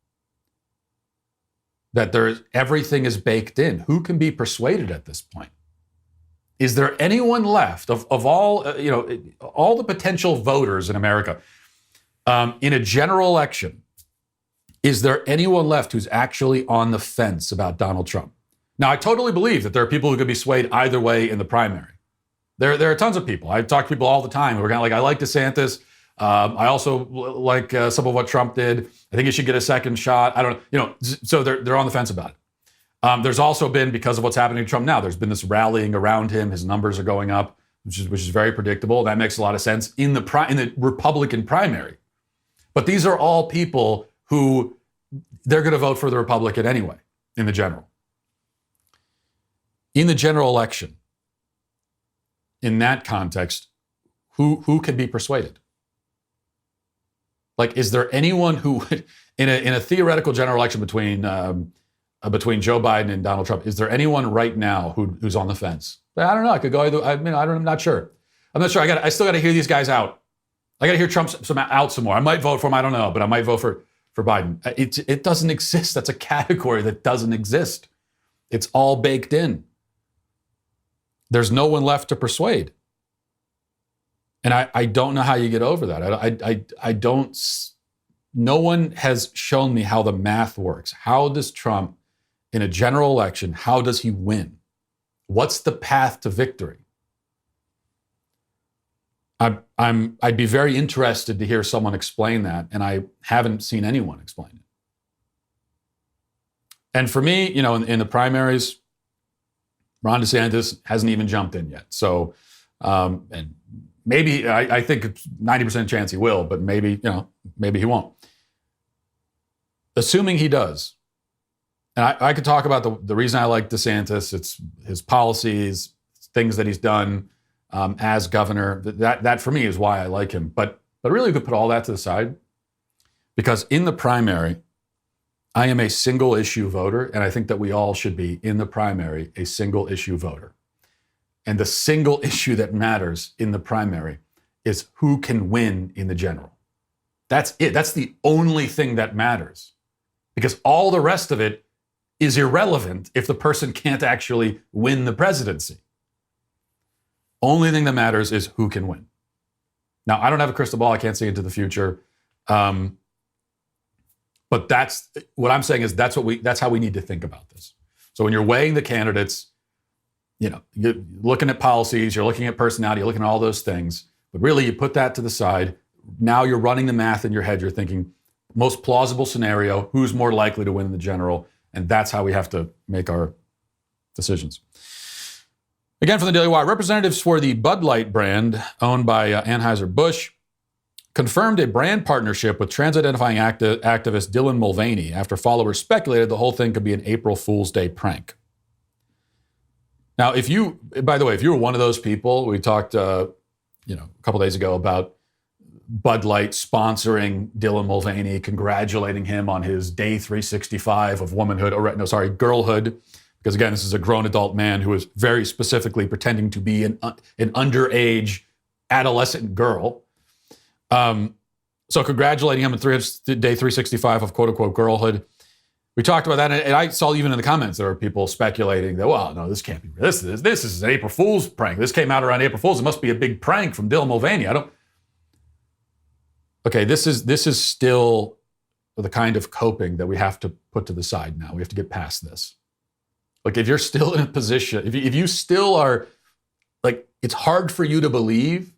That everything is baked in. Who can be persuaded at this point? Is there anyone left of all, all the potential voters in America in a general election? Is there anyone left who's actually on the fence about Donald Trump? Now, I totally believe that there are people who could be swayed either way in the primary. There are tons of people. I talk to people all the time who are kind of like, I like DeSantis. I also like some of what Trump did. I think he should get a second shot. I don't, so they're on the fence about it. There's also been, because of what's happening to Trump now, there's been this rallying around him. His numbers are going up, which is very predictable. That makes a lot of sense in the Republican primary. But these are all people who they're going to vote for the Republican anyway in the general. In the general election, in that context, who can be persuaded? Like, is there anyone who would, in a theoretical general election between Joe Biden and Donald Trump, is there anyone right now who's on the fence? I don't know. I could go either. I'm not sure. I'm not sure. I still got to hear these guys out. I got to hear Trump out some more. I might vote for him. I don't know, but I might vote for Biden. It doesn't exist. That's a category that doesn't exist. It's all baked in. There's no one left to persuade. And I don't know how you get over that. I don't, no one has shown me how the math works. How does Trump, in a general election, how does he win? What's the path to victory? I'd be very interested to hear someone explain that, and I haven't seen anyone explain it. And for me, in the primaries, Ron DeSantis hasn't even jumped in yet. So, and maybe, I think it's 90% chance he will, but maybe he won't. Assuming he does, and I could talk about the reason I like DeSantis, it's his policies, things that he's done as governor. That for me is why I like him. But really, we could put all that to the side, because in the primary, I am a single issue voter, and I think that we all should be in the primary a single issue voter. And the single issue that matters in the primary is who can win in the general. That's it. That's the only thing that matters. Because all the rest of it is irrelevant if the person can't actually win the presidency. Only thing that matters is who can win. Now, I don't have a crystal ball. I can't see into the future. But that's what I'm saying is that's how we need to think about this. So when you're weighing the candidates, you're looking at policies, you're looking at personality, you're looking at all those things, but really you put that to the side. Now you're running the math in your head. You're thinking most plausible scenario, who's more likely to win in the general, and that's how we have to make our decisions. Again, from the Daily Wire, representatives for the Bud Light brand owned by Anheuser-Busch confirmed a brand partnership with trans-identifying activist Dylan Mulvaney after followers speculated the whole thing could be an April Fool's Day prank. Now, by the way, if you were one of those people, we talked, a couple days ago about Bud Light sponsoring Dylan Mulvaney, congratulating him on his day 365 of girlhood. Because again, this is a grown adult man who is very specifically pretending to be an underage adolescent girl. So congratulating him on day 365 of quote unquote girlhood. We talked about that, and I saw even in the comments there were people speculating that, well, no, this can't be real. This is an April Fool's prank. This came out around April Fool's. It must be a big prank from Dylan Mulvaney. Okay, this is still the kind of coping that we have to put to the side now. We have to get past this. Like, if you're still in a position, if you still are, like, it's hard for you to believe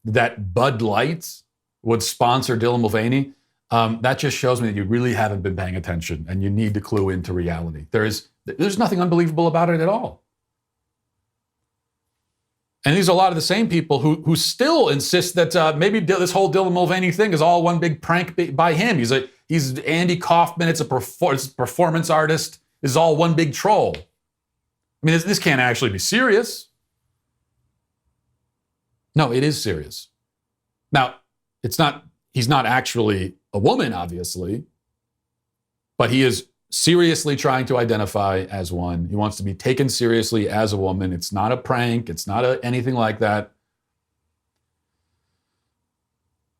that Bud Light would sponsor Dylan Mulvaney, that just shows me that you really haven't been paying attention and you need to clue into reality. There's nothing unbelievable about it at all. And these are a lot of the same people who still insist that maybe this whole Dylan Mulvaney thing is all one big prank by him. He's Andy Kaufman. It's a performance artist. This is all one big troll. I mean, this can't actually be serious. No, it is serious. Now, he's not actually a woman, obviously, but he is seriously trying to identify as one. He wants to be taken seriously as a woman. It's not a prank. It's not anything like that.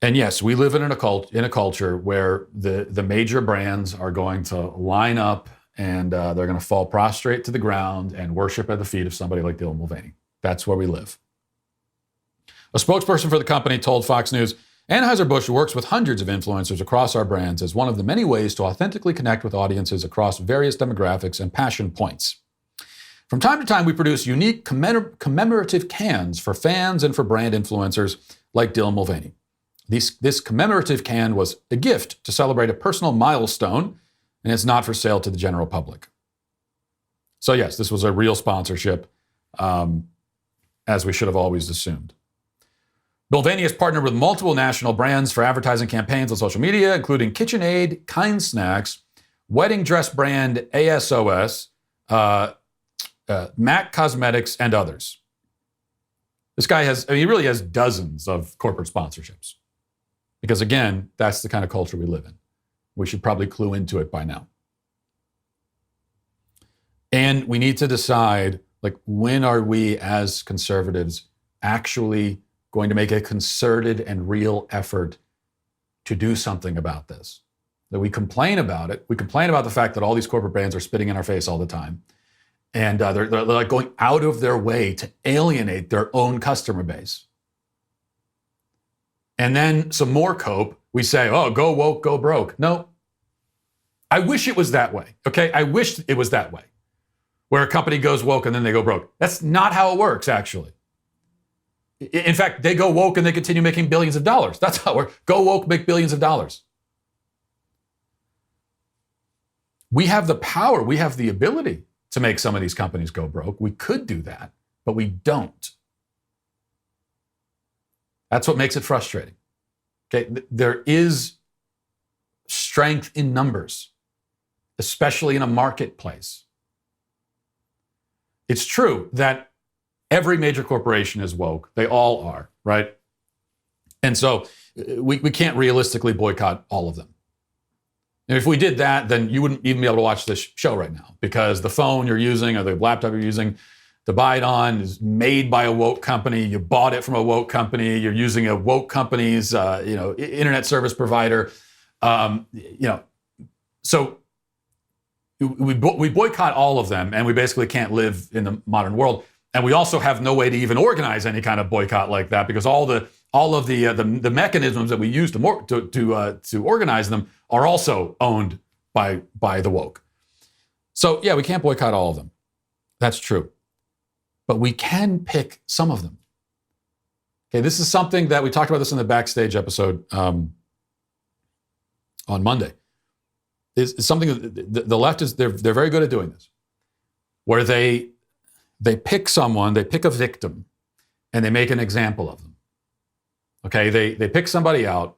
And yes, we live in a culture where the major brands are going to line up and they're going to fall prostrate to the ground and worship at the feet of somebody like Dylan Mulvaney. That's where we live. A spokesperson for the company told Fox News, Anheuser-Busch works with hundreds of influencers across our brands as one of the many ways to authentically connect with audiences across various demographics and passion points. From time to time, we produce unique commemorative cans for fans and for brand influencers like Dylan Mulvaney. This commemorative can was a gift to celebrate a personal milestone, and it's not for sale to the general public. So yes, this was a real sponsorship, as we should have always assumed. Mulvaney has partnered with multiple national brands for advertising campaigns on social media, including KitchenAid, Kind Snacks, wedding dress brand ASOS, MAC Cosmetics, and others. This guy he really has dozens of corporate sponsorships. Because again, that's the kind of culture we live in. We should probably clue into it by now. And we need to decide, like, when are we as conservatives actually going to make a concerted and real effort to do something about this? That we complain about it. We complain about the fact that all these corporate brands are spitting in our face all the time. And they're like going out of their way to alienate their own customer base. And then some more cope, we say, oh, go woke, go broke. No, I wish it was that way, okay? I wish it was that way, where a company goes woke and then they go broke. That's not how it works, actually. In fact, they go woke and they continue making billions of dollars. That's how it works. Go woke, make billions of dollars. We have the power, we have the ability to make some of these companies go broke. We could do that, but we don't. That's what makes it frustrating. Okay, there is strength in numbers, especially in a marketplace. It's true that every major corporation is woke. They all are, right? And so we can't realistically boycott all of them. And if we did that, then you wouldn't even be able to watch this show right now, because the phone you're using or the laptop you're using to buy it on is made by a woke company. You bought it from a woke company. You're using a woke company's, internet service provider. So we boycott all of them, and we basically can't live in the modern world. And we also have no way to even organize any kind of boycott like that, because all of the mechanisms that we use to organize them are also owned by the woke. So yeah, we can't boycott all of them. That's true. But we can pick some of them. Okay, this is something that we talked about this in the backstage episode on Monday. Is something that the left is they're very good at doing this, where they pick someone, they pick a victim, and they make an example of them. Okay, they pick somebody out,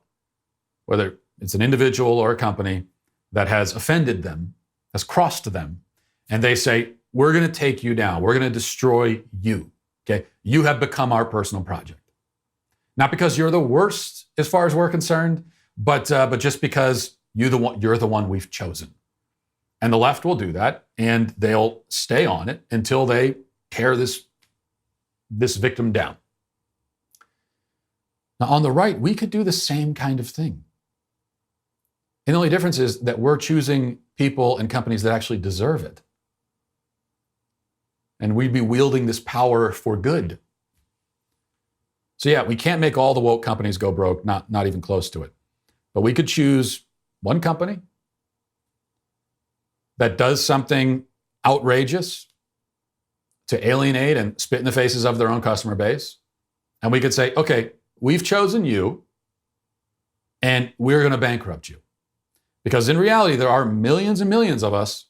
whether it's an individual or a company that has offended them, has crossed them, and they say, we're going to take you down. We're going to destroy you. Okay, you have become our personal project. Not because you're the worst as far as we're concerned, but just because you're the one we've chosen. And the left will do that, and they'll stay on it until they tear this victim down. Now, on the right, we could do the same kind of thing. And the only difference is that we're choosing people and companies that actually deserve it. And we'd be wielding this power for good. So yeah, we can't make all the woke companies go broke, not even close to it. But we could choose one company that does something outrageous to alienate and spit in the faces of their own customer base. And we could say, okay, we've chosen you, and we're going to bankrupt you. Because in reality, there are millions and millions of us,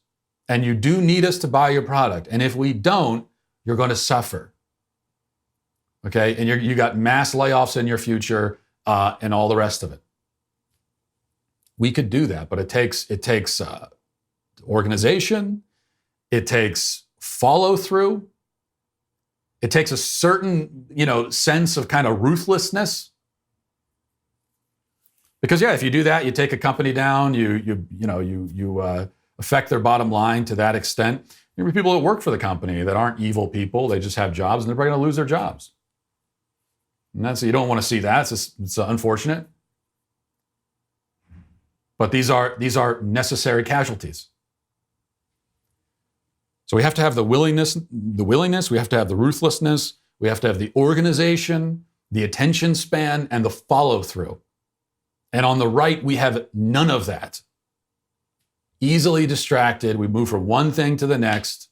and you do need us to buy your product. And if we don't, you're going to suffer. Okay? And you got mass layoffs in your future and all the rest of it. We could do that, but it takes organization. It takes follow through. It takes a certain, sense of kind of ruthlessness. Because yeah, if you do that, you take a company down, you affect their bottom line to that extent. There are people that work for the company that aren't evil people. They just have jobs, and they're probably going to lose their jobs. And you don't want to see that. It's unfortunate. But these are necessary casualties. So we have to have the willingness, we have to have the ruthlessness, we have to have the organization, the attention span, and the follow-through. And on the right, we have none of that. Easily distracted, we move from one thing to the next.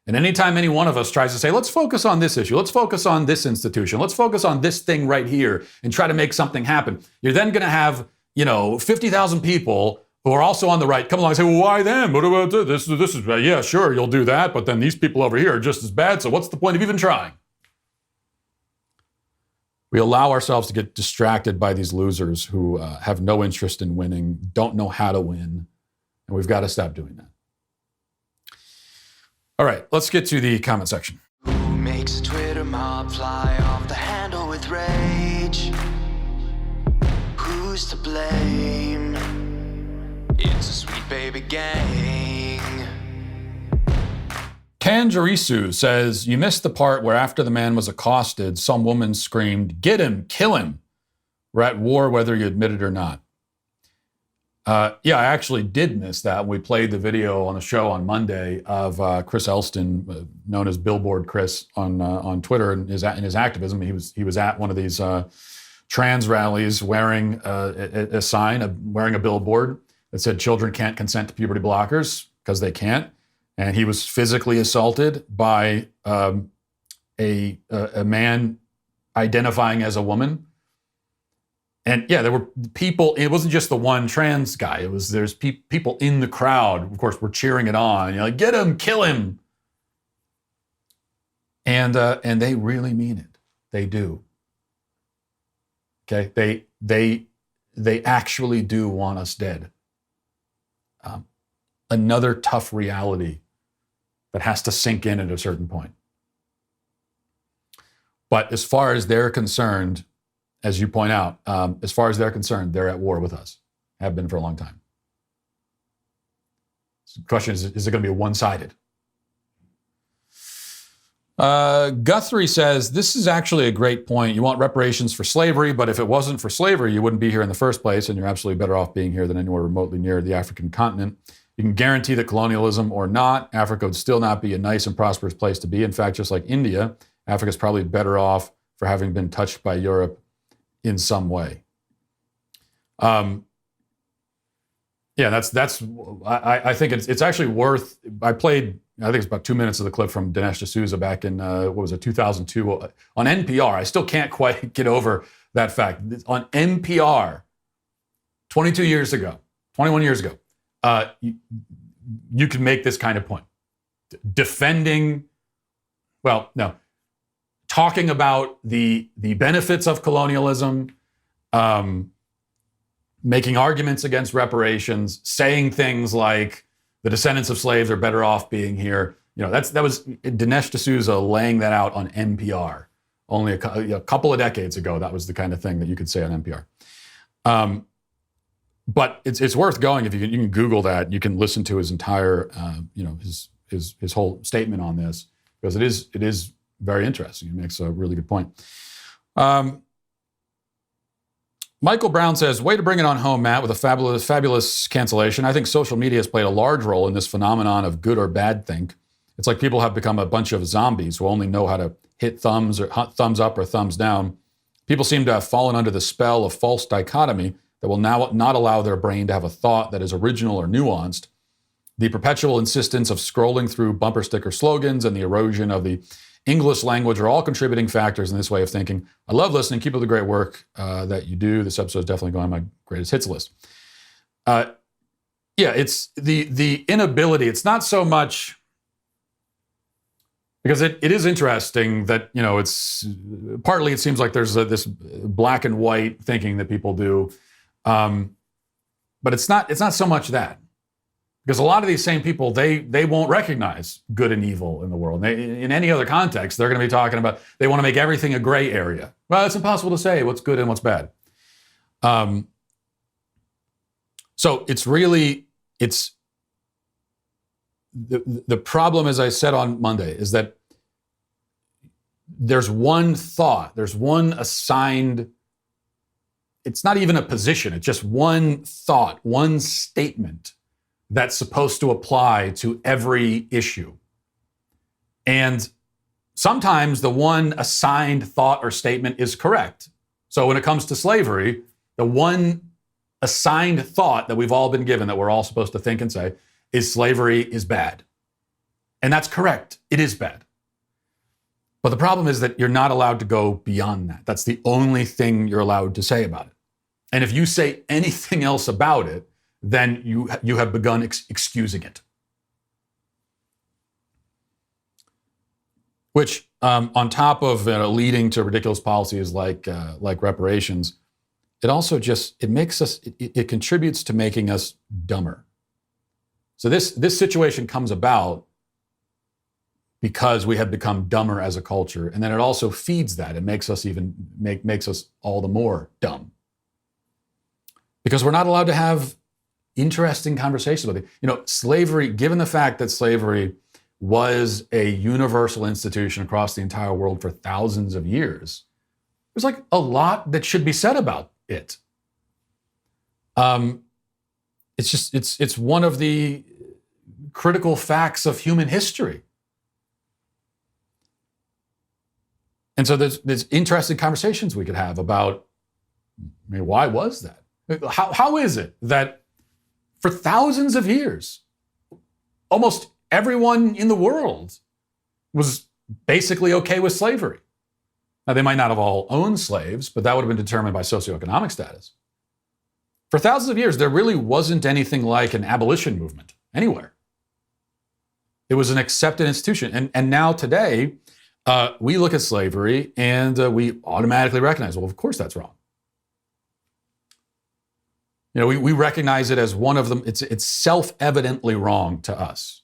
And anytime any one of us tries to say, let's focus on this issue, let's focus on this institution, let's focus on this thing right here and try to make something happen, you're then going to have 50,000 people who are also on the right come along and say, well, why them? What about this? This is, yeah, sure, you'll do that, but then these people over here are just as bad, so what's the point of even trying? We allow ourselves to get distracted by these losers who have no interest in winning, don't know how to win, and we've got to stop doing that. All right, let's get to the comment section. Who makes a Twitter mob fly off the handle with rage? Who's to blame? It's a sweet baby gang. Kanjarisu says, you missed the part where after the man was accosted, some woman screamed, get him, kill him. We're at war whether you admit it or not. Yeah, I actually did miss that. We played the video on the show on Monday of Chris Elston, known as Billboard Chris on Twitter, and in his activism. He was at one of these trans rallies wearing a sign, wearing a billboard that said children can't consent to puberty blockers because they can't. And he was physically assaulted by a man identifying as a woman. And yeah, there were people, it wasn't just the one trans guy. There's people in the crowd, of course, were cheering it on. You're like, get him, kill him. And they really mean it. They do. Okay, they actually do want us dead. Another tough reality that has to sink in at a certain point. But as far as they're concerned, as you point out, as far as they're concerned, they're at war with us. Have been for a long time. So the question is it going to be one-sided? Guthrie says, this is actually a great point. You want reparations for slavery, but if it wasn't for slavery, you wouldn't be here in the first place, and you're absolutely better off being here than anywhere remotely near the African continent. You can guarantee that colonialism or not, Africa would still not be a nice and prosperous place to be. In fact, just like India, Africa's probably better off for having been touched by Europe in some way. Yeah, I think it's actually worth, I think it's about 2 minutes of the clip from Dinesh D'Souza back in, 2002 on NPR. I still can't quite get over that fact. On NPR, 21 years ago, you can make this kind of point. Talking about the benefits of colonialism, making arguments against reparations, saying things like the descendants of slaves are better off being here. That was Dinesh D'Souza laying that out on NPR only a couple of decades ago. That was the kind of thing that you could say on NPR. But it's worth going. If you can Google that, you can listen to his entire, his whole statement on this, because it is very interesting. He makes a really good point. Michael Brown says, way to bring it on home, Matt, with a fabulous cancellation. I think social media has played a large role in this phenomenon of good or bad think. It's like people have become a bunch of zombies who only know how to hit thumbs up or thumbs down. People seem to have fallen under the spell of false dichotomy that will now not allow their brain to have a thought that is original or nuanced. The perpetual insistence of scrolling through bumper sticker slogans and the erosion of the English language are all contributing factors in this way of thinking. I love listening. Keep up the great work that you do. This episode is definitely going on my greatest hits list. It's the inability. It's not so much, because it is interesting that, it's partly, it seems like there's this black and white thinking that people do. But it's not so much that. Because a lot of these same people, they won't recognize good and evil in the world. In any other context, they're going to be talking about, they want to make everything a gray area. Well, it's impossible to say what's good and what's bad. So the problem, as I said on Monday, is that there's one thought, there's one assigned, it's not even a position, it's just one thought, one statement that's supposed to apply to every issue. And sometimes the one assigned thought or statement is correct. So when it comes to slavery, the one assigned thought that we've all been given, that we're all supposed to think and say, is slavery is bad. And that's correct. It is bad. But the problem is that you're not allowed to go beyond that. That's the only thing you're allowed to say about it. And if you say anything else about it, then you have begun excusing it. Which, on top of leading to ridiculous policies like reparations, it also it contributes to making us dumber. So this situation comes about because we have become dumber as a culture, and then it also feeds that. It makes us makes us all the more dumb, because we're not allowed to have interesting conversations with it. Slavery, given the fact that slavery was a universal institution across the entire world for thousands of years, there's like a lot that should be said about it. It's one of the critical facts of human history. And so there's interesting conversations we could have about, why was that? How is it that for thousands of years, almost everyone in the world was basically okay with slavery? Now, they might not have all owned slaves, but that would have been determined by socioeconomic status. For thousands of years, there really wasn't anything like an abolition movement anywhere. It was an accepted institution. And now today, we look at slavery and we automatically recognize, well, of course that's wrong. We recognize it as one of them. It's self-evidently wrong to us.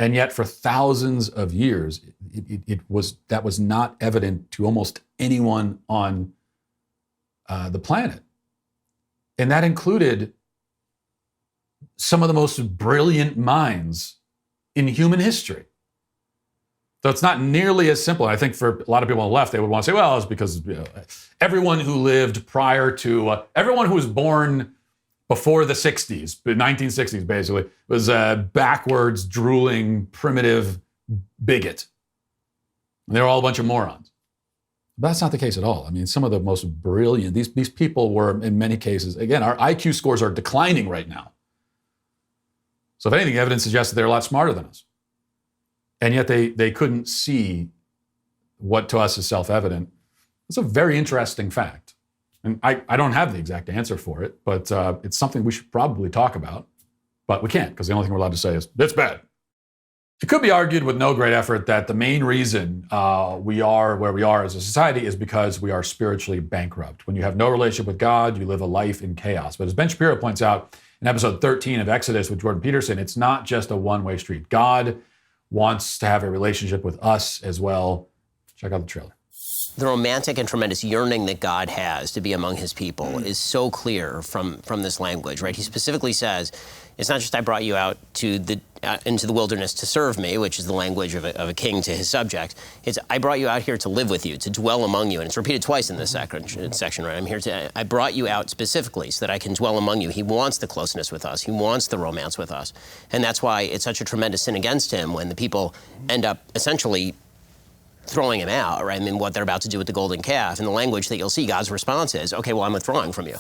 And yet for thousands of years, that was not evident to almost anyone on the planet. And that included some of the most brilliant minds in human history. So it's not nearly as simple. And I think for a lot of people on the left, they would want to say, well, it's because everyone who lived prior to, everyone who was born before the 60s, the 1960s basically, was a backwards, drooling, primitive bigot. And they were all a bunch of morons. But that's not the case at all. I mean, some of the most brilliant, these people were, in many cases, again, our IQ scores are declining right now. So if anything, evidence suggests that they're a lot smarter than us. And yet they couldn't see what to us is self-evident. It's a very interesting fact. And I don't have the exact answer for it, but it's something we should probably talk about. But we can't, because the only thing we're allowed to say is, it's bad. It could be argued with no great effort that the main reason we are where we are as a society is because we are spiritually bankrupt. When you have no relationship with God, you live a life in chaos. But as Ben Shapiro points out in episode 13 of Exodus with Jordan Peterson, it's not just a one-way street. God wants to have a relationship with us as well. Check out the trailer. The romantic and tremendous yearning that God has to be among his people is so clear from this language, right? He specifically says, it's not just I brought you out to into the wilderness to serve me, which is the language of a king to his subjects. It's I brought you out here to live with you, to dwell among you. And it's repeated twice in this section, right? I brought you out specifically so that I can dwell among you. He wants the closeness with us. He wants the romance with us. And that's why it's such a tremendous sin against him when the people end up essentially throwing him out, right? I mean, what they're about to do with the golden calf. And the language that you'll see, God's response is, okay, well, I'm withdrawing from you.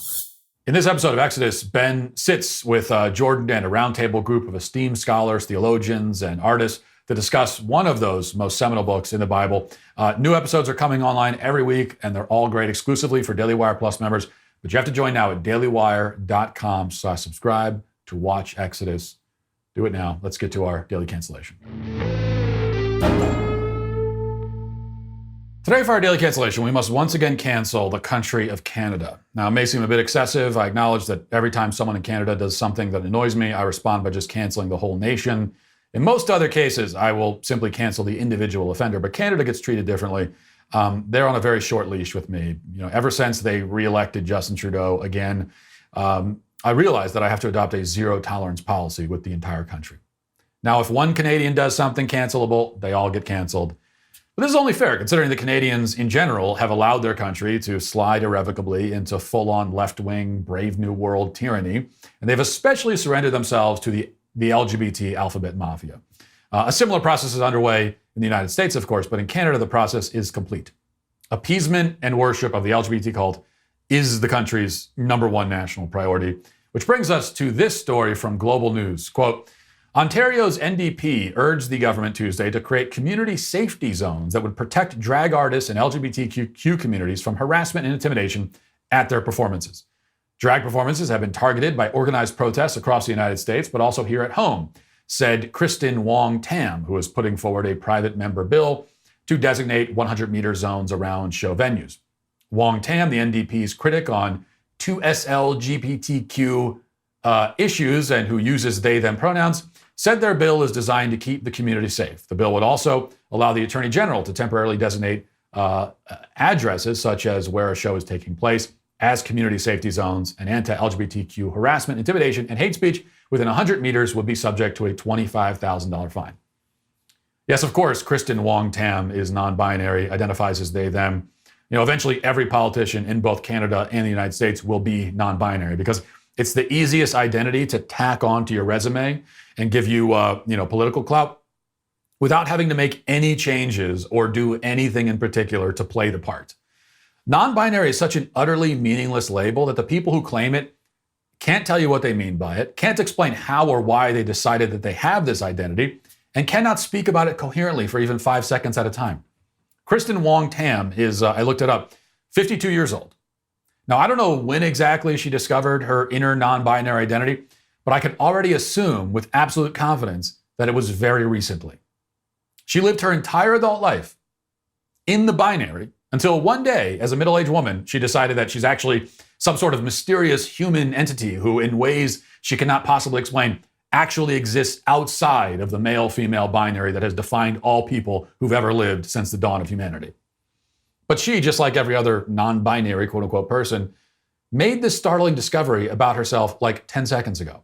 In this episode of Exodus, Ben sits with Jordan and a roundtable group of esteemed scholars, theologians, and artists to discuss one of those most seminal books in the Bible. New episodes are coming online every week, and they're all great exclusively for Daily Wire Plus members. But you have to join now at dailywire.com/subscribe to watch Exodus. Do it now. Let's get to our daily cancellation. Today for our daily cancellation, we must once again cancel the country of Canada. Now, it may seem a bit excessive. I acknowledge that every time someone in Canada does something that annoys me, I respond by just canceling the whole nation. In most other cases, I will simply cancel the individual offender, but Canada gets treated differently. They're on a very short leash with me. You know, ever since they reelected Justin Trudeau again, I realized that I have to adopt a zero tolerance policy with the entire country. Now, if one Canadian does something cancelable, they all get canceled. But this is only fair, considering the Canadians in general have allowed their country to slide irrevocably into full-on left-wing, Brave New World tyranny, and they've especially surrendered themselves to the LGBT alphabet mafia. A similar process is underway in the United States, of course, but in Canada, the process is complete. Appeasement and worship of the LGBT cult is the country's #1 national priority, which brings us to this story from Global News. Quote, Ontario's NDP urged the government Tuesday to create community safety zones that would protect drag artists and LGBTQ communities from harassment and intimidation at their performances. Drag performances have been targeted by organized protests across the United States, but also here at home, said Kristen Wong-Tam, who is putting forward a private member bill to designate 100-meter zones around show venues. Wong-Tam, the NDP's critic on 2SLGBTQ issues and who uses they-them pronouns, said their bill is designed to keep the community safe. The bill would also allow the Attorney General to temporarily designate addresses, such as where a show is taking place, as community safety zones, and anti-LGBTQ harassment, intimidation, and hate speech within 100 meters would be subject to a $25,000 fine. Yes, of course, Kristen Wong-Tam is non-binary, identifies as they-them. You know, eventually every politician in both Canada and the United States will be non-binary because it's the easiest identity to tack onto your resume and give you, political clout without having to make any changes or do anything in particular to play the part. Non-binary is such an utterly meaningless label that the people who claim it can't tell you what they mean by it, can't explain how or why they decided that they have this identity, and cannot speak about it coherently for even 5 seconds at a time. Kristen Wong-Tam is, I looked it up, 52 years old. Now, I don't know when exactly she discovered her inner non-binary identity, but I can already assume with absolute confidence that it was very recently. She lived her entire adult life in the binary until one day, as a middle-aged woman, she decided that she's actually some sort of mysterious human entity who, in ways she cannot possibly explain, actually exists outside of the male-female binary that has defined all people who've ever lived since the dawn of humanity. But she, just like every other non-binary, quote-unquote, person, made this startling discovery about herself like 10 seconds ago.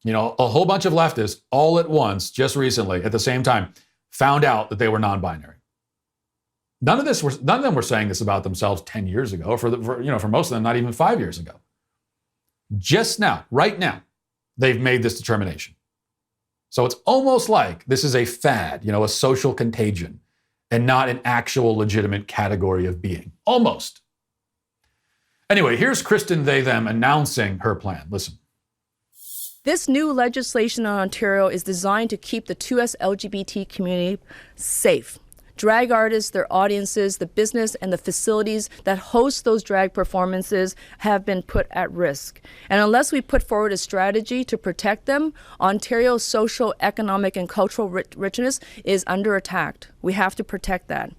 You know, a whole bunch of leftists all at once, just recently, at the same time, found out that they were non-binary. None of them were saying this about themselves 10 years ago, for most of them, not even 5 years ago. Just now, right now, they've made this determination. So it's almost like this is a fad, a social contagion, and not an actual legitimate category of being. Almost. Anyway, here's Kristen They Them announcing her plan. Listen. This new legislation in Ontario is designed to keep the 2S LGBT community safe. Drag artists, their audiences, the business, and the facilities that host those drag performances have been put at risk. And unless we put forward a strategy to protect them, Ontario's social, economic, and cultural richness is under attack. We have to protect that.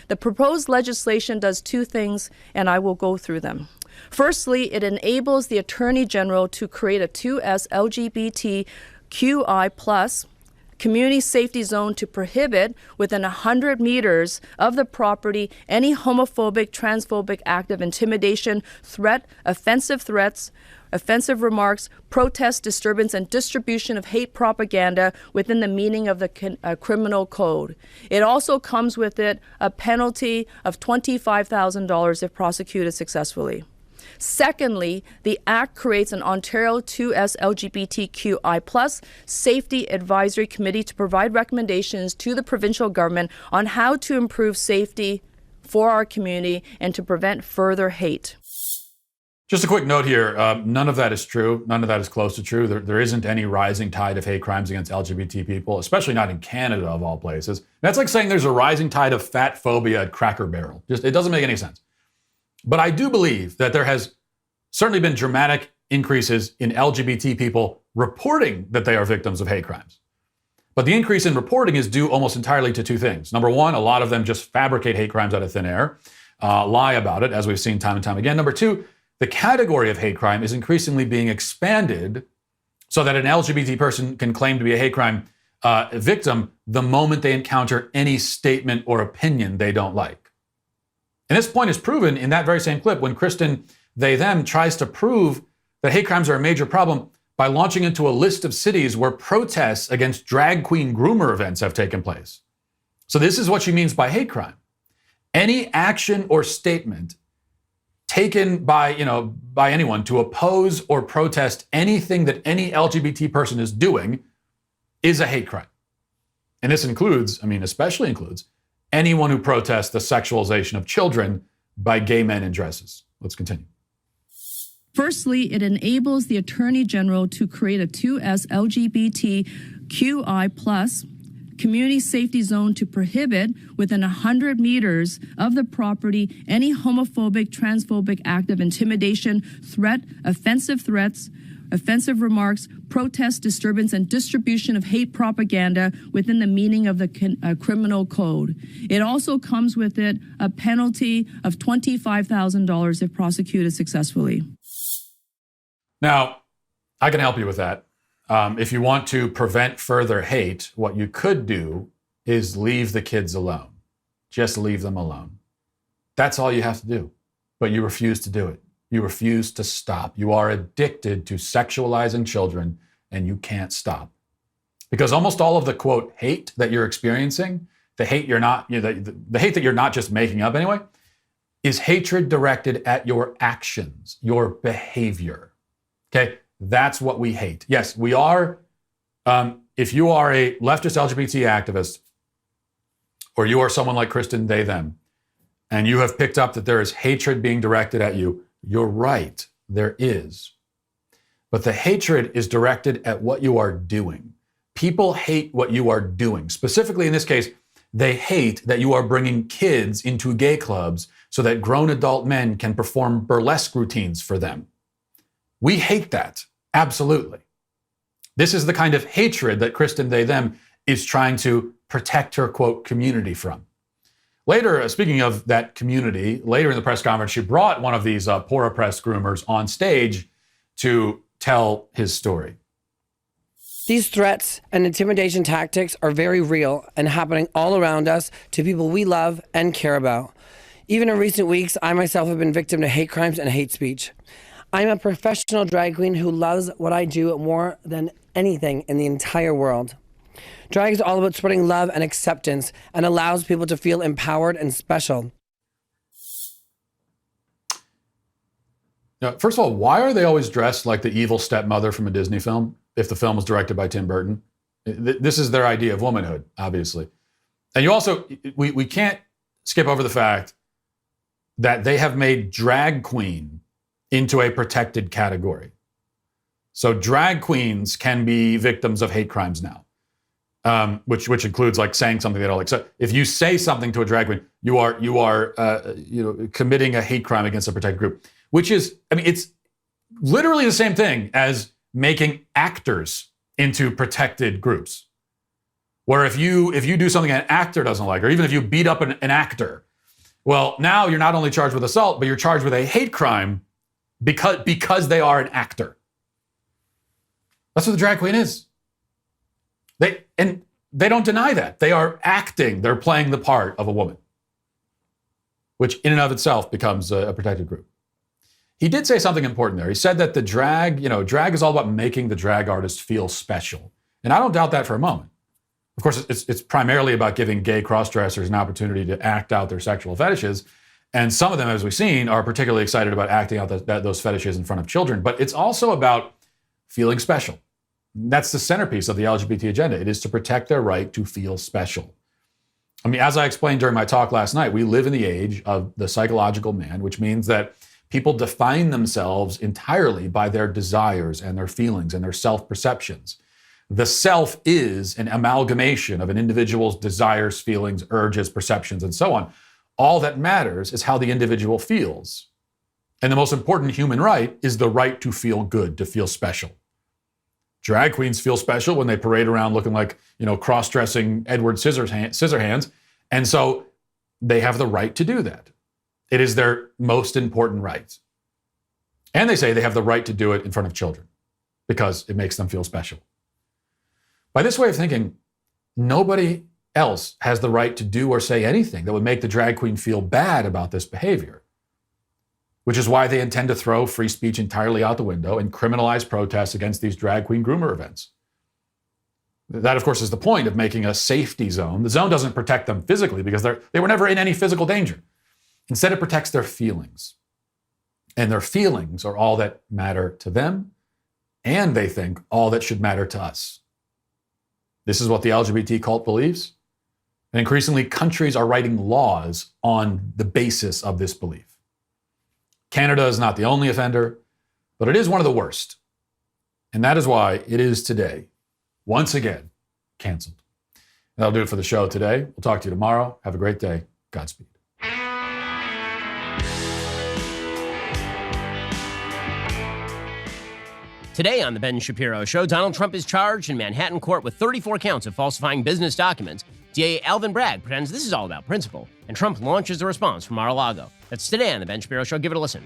The proposed legislation does two things, and I will go through them. Firstly, it enables the Attorney General to create a 2S LGBTQI+ community safety zone to prohibit within 100 meters of the property any homophobic, transphobic act of intimidation, threat, offensive threats, offensive remarks, protest, disturbance, and distribution of hate propaganda within the meaning of the criminal code. It also comes with it a penalty of $25,000 if prosecuted successfully. Secondly, the Act creates an Ontario 2S LGBTQI+ Safety Advisory Committee to provide recommendations to the provincial government on how to improve safety for our community and to prevent further hate. Just a quick note here. None of that is true. None of that is close to true. There isn't any rising tide of hate crimes against LGBT people, especially not in Canada, of all places. That's like saying there's a rising tide of fat phobia at Cracker Barrel. It doesn't make any sense. But I do believe that there has certainly been dramatic increases in LGBT people reporting that they are victims of hate crimes. But the increase in reporting is due almost entirely to two things. Number one, a lot of them just fabricate hate crimes out of thin air, lie about it, as we've seen time and time again. Number two, the category of hate crime is increasingly being expanded so that an LGBT person can claim to be a hate crime victim the moment they encounter any statement or opinion they don't like. And this point is proven in that very same clip when Kristen They Them tries to prove that hate crimes are a major problem by launching into a list of cities where protests against drag queen groomer events have taken place. So this is what she means by hate crime. Any action or statement taken by anyone to oppose or protest anything that any LGBT person is doing is a hate crime. And this especially includes anyone who protests the sexualization of children by gay men in dresses. Let's continue. Firstly, it enables the Attorney General to create a 2S LGBTQI+ community safety zone to prohibit within 100 meters of the property any homophobic, transphobic act of intimidation, threat, offensive threats, offensive remarks, protest, disturbance, and distribution of hate propaganda within the meaning of the criminal code. It also comes with it a penalty of $25,000 if prosecuted successfully. Now, I can help you with that. If you want to prevent further hate, what you could do is leave the kids alone. Just leave them alone. That's all you have to do. But you refuse to do it. You refuse to stop. You are addicted to sexualizing children, and you can't stop. Because almost all of the, quote, hate that you're experiencing, the hate the hate that you're not just making up anyway, is hatred directed at your actions, your behavior. Okay? That's what we hate. Yes, we are, if you are a leftist LGBT activist, or you are someone like Kristen They Them, and you have picked up that there is hatred being directed at you, you're right, there is. But the hatred is directed at what you are doing. People hate what you are doing. Specifically in this case, they hate that you are bringing kids into gay clubs so that grown adult men can perform burlesque routines for them. We hate that. Absolutely. This is the kind of hatred that Kristen They Them is trying to protect her, quote, community from. Later, speaking of that community, later in the press conference, she brought one of these poor oppressed groomers on stage to tell his story. These threats and intimidation tactics are very real and happening all around us to people we love and care about. Even in recent weeks, I myself have been victim to hate crimes and hate speech. I'm a professional drag queen who loves what I do more than anything in the entire world. Drag is all about spreading love and acceptance and allows people to feel empowered and special. Now, first of all, why are they always dressed like the evil stepmother from a Disney film if the film was directed by Tim Burton? This is their idea of womanhood, obviously. And you also, we can't skip over the fact that they have made drag queen into a protected category. So drag queens can be victims of hate crimes now, which includes like saying something they don't like. So if you say something to a drag queen, you are committing a hate crime against a protected group, which is, I mean, it's literally the same thing as making actors into protected groups. Where if you do something an actor doesn't like, or even if you beat up an actor, well, now you're not only charged with assault, but you're charged with a hate crime because they are an actor. That's what the drag queen is. They don't deny that. They are acting. They're playing the part of a woman, which in and of itself becomes a protected group. He did say something important there. He said that the drag is all about making the drag artist feel special. And I don't doubt that for a moment. Of course, it's primarily about giving gay cross-dressers an opportunity to act out their sexual fetishes. And some of them, as we've seen, are particularly excited about acting out those fetishes in front of children. But it's also about feeling special. That's the centerpiece of the LGBT agenda. It is to protect their right to feel special. I mean, as I explained during my talk last night, we live in the age of the psychological man, which means that people define themselves entirely by their desires and their feelings and their self-perceptions. The self is an amalgamation of an individual's desires, feelings, urges, perceptions, and so on. All that matters is how the individual feels. And the most important human right is the right to feel good, to feel special. Drag queens feel special when they parade around looking like, cross-dressing Edward Scissorhands. And so they have the right to do that. It is their most important right. And they say they have the right to do it in front of children because it makes them feel special. By this way of thinking, nobody else has the right to do or say anything that would make the drag queen feel bad about this behavior, which is why they intend to throw free speech entirely out the window and criminalize protests against these drag queen groomer events. That, of course, is the point of making a safety zone. The zone doesn't protect them physically because they were never in any physical danger. Instead, it protects their feelings. And their feelings are all that matter to them, and they think all that should matter to us. This is what the LGBT cult believes. And increasingly, countries are writing laws on the basis of this belief. Canada is not the only offender, but it is one of the worst. And that is why it is today, once again, canceled. That'll do it for the show today. We'll talk to you tomorrow. Have a great day. Godspeed. Today on The Ben Shapiro Show, Donald Trump is charged in Manhattan court with 34 counts of falsifying business documents. DA Alvin Bragg pretends this is all about principle, and Trump launches a response from Mar-a-Lago. That's today on The Ben Shapiro Show. Give it a listen.